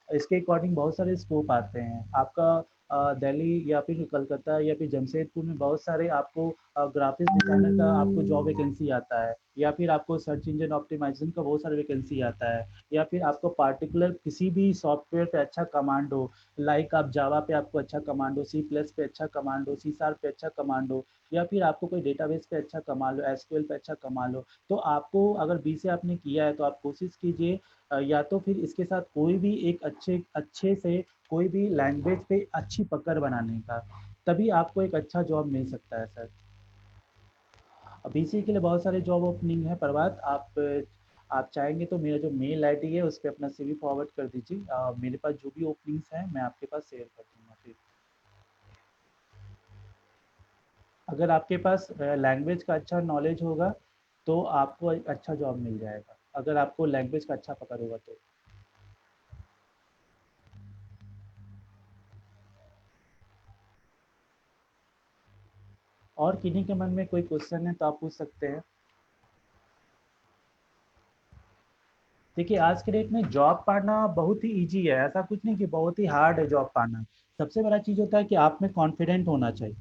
इसके अकॉर्डिंग बहुत सारे स्कोप आते हैं आपका। दिल्ली या फिर कलकत्ता या फिर जमशेदपुर में बहुत सारे आपको ग्राफिक्स डिजाइनर का आपको जॉब वैकेंसी आता है, या फिर आपको सर्च इंजन ऑप्टिमाइजेशन का बहुत सारा वैकेंसी आता है, या फिर आपको पार्टिकुलर किसी भी सॉफ्टवेयर पे अच्छा कमांड हो, लाइक आप जावा पे आपको अच्छा कमांड हो, सी प्लस पे अच्छा कमांड हो, सी शार्प पे अच्छा कमांड हो, या फिर आपको कोई डेटाबेस पे अच्छा कमांड हो, एसक्यूएल पे अच्छा कमांड हो, तो आपको अगर बी से आपने किया है तो आप कोशिश कीजिए या तो फिर इसके साथ कोई भी एक अच्छे अच्छे से कोई भी लैंग्वेज पे अच्छी पकड़ बनाने का, तभी आपको एक अच्छा जॉब मिल सकता है सर। बीसीए के लिए बहुत सारे जॉब ओपनिंग है प्रभात, आप चाहेंगे तो मेरा जो मेल आईडी है उस पर अपना सीवी फॉरवर्ड कर दीजिए, मेरे पास जो भी ओपनिंग्स हैं मैं आपके पास शेयर कर दूंगा। फिर अगर आपके पास लैंग्वेज का अच्छा नॉलेज होगा तो आपको एक अच्छा जॉब मिल जाएगा, अगर आपको लैंग्वेज का अच्छा पकड़ होगा तो। और किन्हीं के मन में कोई क्वेश्चन है तो आप पूछ सकते हैं। देखिए आज के डेट में जॉब पाना बहुत ही इजी है, ऐसा कुछ नहीं कि बहुत ही हार्ड है जॉब पाना। सबसे बड़ा चीज़ होता है कि आप में कॉन्फिडेंट होना चाहिए,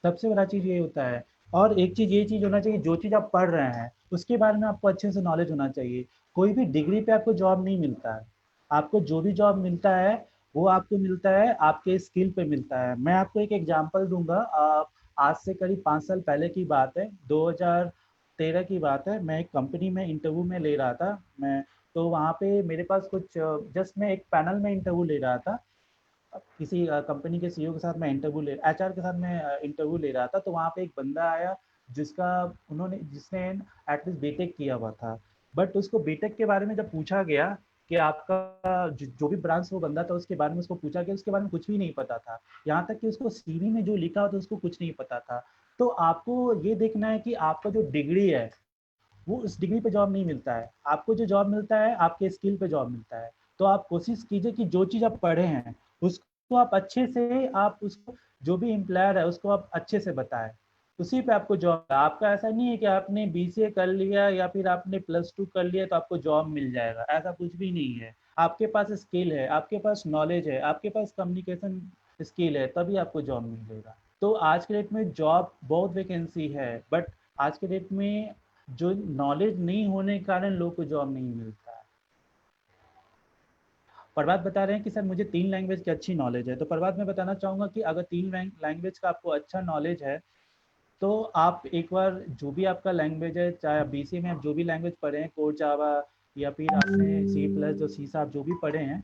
सबसे बड़ा चीज़ ये होता है। और एक चीज़ ये चीज़ होना चाहिए, जो चीज़ आप पढ़ रहे हैं उसके बारे में आपको अच्छे से नॉलेज होना चाहिए। कोई भी डिग्री पे आपको जॉब नहीं मिलता है, आपको जो भी जॉब मिलता है वो आपको मिलता है आपके स्किल पे मिलता है। मैं आपको एक एग्जांपल दूंगा, आज से करीब 5 साल पहले की बात है, 2013 की बात है। मैं एक कंपनी में इंटरव्यू में ले रहा था, मैं तो वहाँ पे मेरे पास कुछ जस्ट मैं एक पैनल में इंटरव्यू ले रहा था, किसी कंपनी के सीईओ के साथ मैं इंटरव्यू ले एचआर के साथ मैं इंटरव्यू ले रहा था। तो वहाँ पे एक बंदा आया जिसने एटलीस्ट बीटेक किया हुआ था, बट उसको बीटेक के बारे में जब पूछा गया कि आपका जो भी ब्रांच वो बंदा था उसके बारे में उसको पूछा गया, उसके बारे में कुछ भी नहीं पता था, यहाँ तक कि उसको सीवी में जो लिखा होता उसको कुछ नहीं पता था। तो आपको ये देखना है कि आपका जो डिग्री है वो उस डिग्री पे जॉब नहीं मिलता है, आपको जो जॉब मिलता है आपके स्किल पे जॉब मिलता है। तो आप कोशिश कीजिए कि जो चीज़ आप पढ़े हैं उसको आप अच्छे से आप उसको जो भी एम्प्लॉयर है उसको आप अच्छे से बताएं, उसी पे आपको जॉब। आपका ऐसा नहीं है कि आपने बीसीए कर लिया या फिर आपने +2 कर लिया तो आपको जॉब मिल जाएगा, ऐसा कुछ भी नहीं है। आपके पास स्किल है, आपके पास नॉलेज है, आपके पास कम्युनिकेशन स्किल है, तभी आपको जॉब मिलेगा। तो आज के डेट में जॉब बहुत वैकेंसी है, बट आज के डेट में जो नॉलेज नहीं होने के कारण लोगों को जॉब नहीं मिलता है। प्रभात बता रहे हैं कि सर मुझे 3 लैंग्वेज की अच्छी नॉलेज है, तो प्रभात मैं बताना चाहूँगा कि अगर 3 लैंग्वेज का आपको अच्छा नॉलेज है तो आप एक बार जो भी आपका लैंग्वेज है, चाहे आप बीसी में आप जो भी लैंग्वेज पढ़े हैं, कोर जावा या फिर आपने सी प्लस जो सी आप जो भी पढ़े हैं,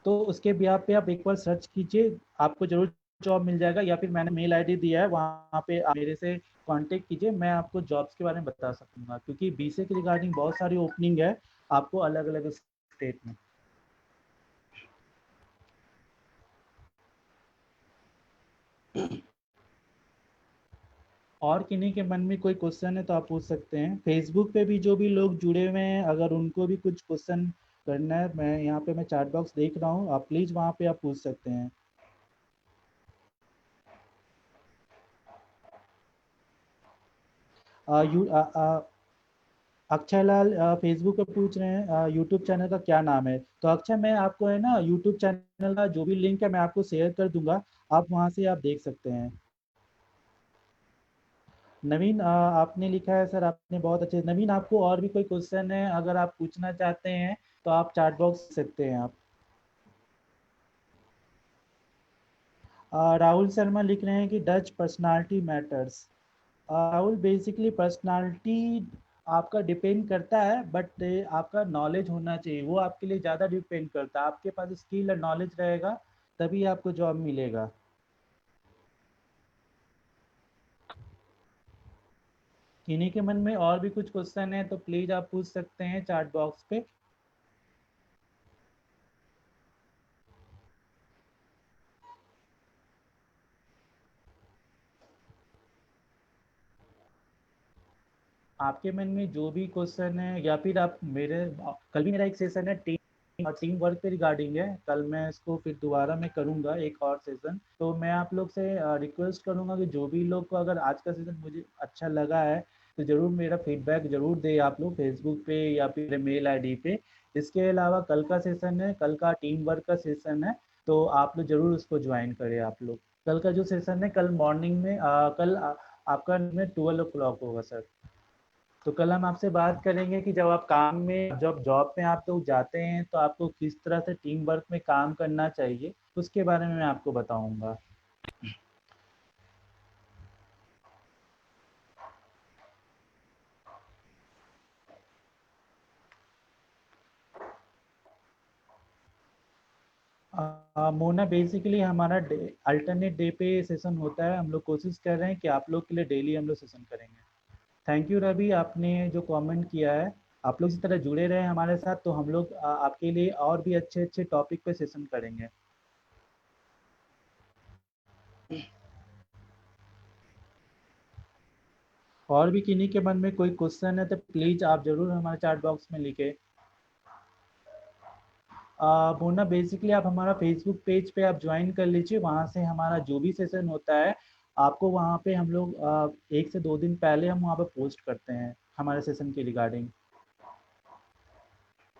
तो उसके बिहाफ पे आप एक बार सर्च कीजिए, आपको जरूर जॉब मिल जाएगा। या फिर मैंने मेल आईडी दिया है, वहाँ पे आप मेरे से कांटेक्ट कीजिए, मैं आपको जॉब्स के बारे में बता सकूंगा, क्योंकि बीसीए के रिगार्डिंग बहुत सारी ओपनिंग है आपको अलग अलग स्टेट में। और किन्हीं के मन में कोई क्वेश्चन है तो आप पूछ सकते हैं। फेसबुक पे भी जो भी लोग जुड़े हुए हैं, अगर उनको भी कुछ क्वेश्चन करना है, मैं यहाँ पे मैं चैट बॉक्स देख रहा हूँ, आप प्लीज़ वहाँ पे आप पूछ सकते हैं। आ, यू आ, आ, अक्षय लाल फेसबुक पे पूछ रहे हैं यूट्यूब चैनल का क्या नाम है। तो अक्षय मैं आपको है ना यूट्यूब चैनल का जो भी लिंक है मैं आपको शेयर कर दूंगा, आप वहाँ से आप देख सकते हैं। नवीन आपने लिखा है सर, आपने बहुत अच्छे। नवीन आपको और भी कोई क्वेश्चन है अगर आप पूछना चाहते हैं तो आप चैट बॉक्स सकते हैं आप। राहुल शर्मा लिख रहे हैं कि Dutch personality matters. Rahul basically personality आपका डिपेंड करता है, बट आपका नॉलेज होना चाहिए, वो आपके लिए ज़्यादा डिपेंड करता है। आपके पास स्किल और नॉलेज रहेगा तभी आपको जॉब मिलेगा। किन्हीं के मन में और भी कुछ क्वेश्चन है तो प्लीज़ आप पूछ सकते हैं चैट बॉक्स पे। आपके मन में जो भी क्वेश्चन है, या फिर आप मेरे कल भी मेरा एक सेशन है टीम वर्क पे रिगार्डिंग है, कल मैं इसको फिर दोबारा मैं करूँगा एक और सेशन। तो मैं आप लोग से रिक्वेस्ट करूँगा कि जो भी लोग को अगर आज का सेशन मुझे अच्छा लगा है तो ज़रूर मेरा फीडबैक ज़रूर दे आप लोग फेसबुक पे या फिर मेल आईडी पे। इसके अलावा कल का सेशन है, कल का टीम वर्क का सेशन है, तो आप लोग ज़रूर उसको ज्वाइन करें। आप लोग कल का जो सेशन है कल मॉर्निंग में कल आपका में 12 o'clock होगा सर। तो कल हम आपसे बात करेंगे कि जब आप काम में, जब जॉब में आप लोग जाते हैं तो आपको किस तरह से टीम वर्क में काम करना चाहिए, उसके बारे में मैं आपको बताऊंगा। मोना, बेसिकली हमारा अल्टरनेट डे पे सेशन होता है। हम लोग कोशिश कर रहे हैं कि आप लोग के लिए डेली हम लोग सेशन करेंगे। थैंक यू रवि, आपने जो कमेंट किया है। आप लोग इसी तरह जुड़े रहे हमारे साथ, तो हम लोग आपके लिए और भी अच्छे अच्छे टॉपिक पे सेशन करेंगे। और भी किन्हीं के मन में कोई क्वेश्चन है तो प्लीज आप जरूर हमारे चैट बॉक्स में लिखे। मोना, बेसिकली आप हमारा फेसबुक पेज पे आप ज्वाइन कर लीजिए। वहाँ से हमारा जो भी सेशन होता है आपको वहाँ पे हम लोग 1 से 2 दिन पहले हम वहाँ पे पोस्ट करते हैं हमारे सेशन के रिगार्डिंग।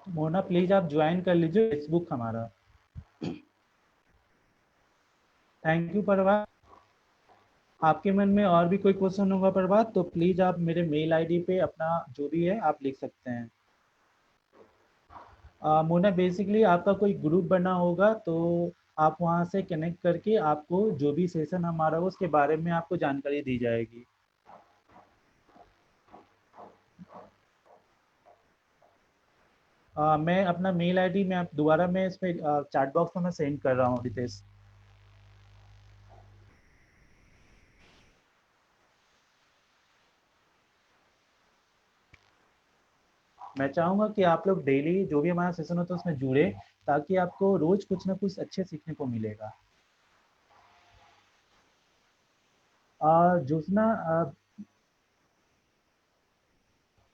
मोना प्लीज आप ज्वाइन कर लीजिए फेसबुक हमारा। थैंक यू प्रभात। आपके मन में और भी कोई क्वेश्चन होगा प्रभात, तो प्लीज आप मेरे मेल आईडी पे अपना जो भी है आप लिख सकते हैं। मोना, बेसिकली आपका कोई ग्रुप बना होगा तो आप वहाँ से कनेक्ट करके आपको जो भी सेशन हमारा हो उसके बारे में आपको जानकारी दी जाएगी। मैं अपना मेल आईडी मैं आप दोबारा मैं इसमें चैट बॉक्स में मैं सेंड कर रहा हूँ रितेश। मैं चाहूँगा कि आप लोग डेली जो भी हमारा सेशन होता है उसमें जुड़े, ताकि आपको रोज कुछ ना कुछ अच्छे सीखने को मिलेगा। जोशना,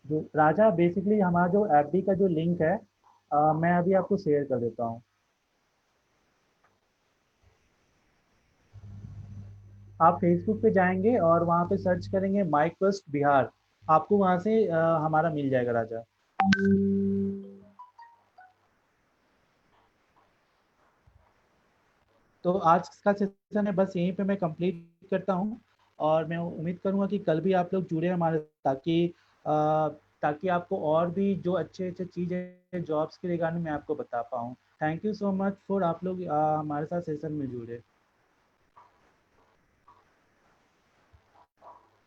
जो राजा, बेसिकली हमारा जो एफडी का जो लिंक है मैं अभी आपको शेयर कर देता हूँ। आप फेसबुक पे जाएंगे और वहाँ पे सर्च करेंगे माइक्रोस्ट बिहार, आपको वहाँ से हमारा मिल जाएगा राजा। तो आज का सेशन है बस यहीं पे मैं कंप्लीट करता हूँ। और मैं उम्मीद करूँगा कि कल भी आप लोग जुड़े हमारे, ताकि ताकि आपको और भी जो अच्छे अच्छे चीज़ें जॉब्स के रिगार्डिंग मैं आपको बता पाऊँ। Thank you so much for आप लोग हमारे साथ सेशन में जुड़े।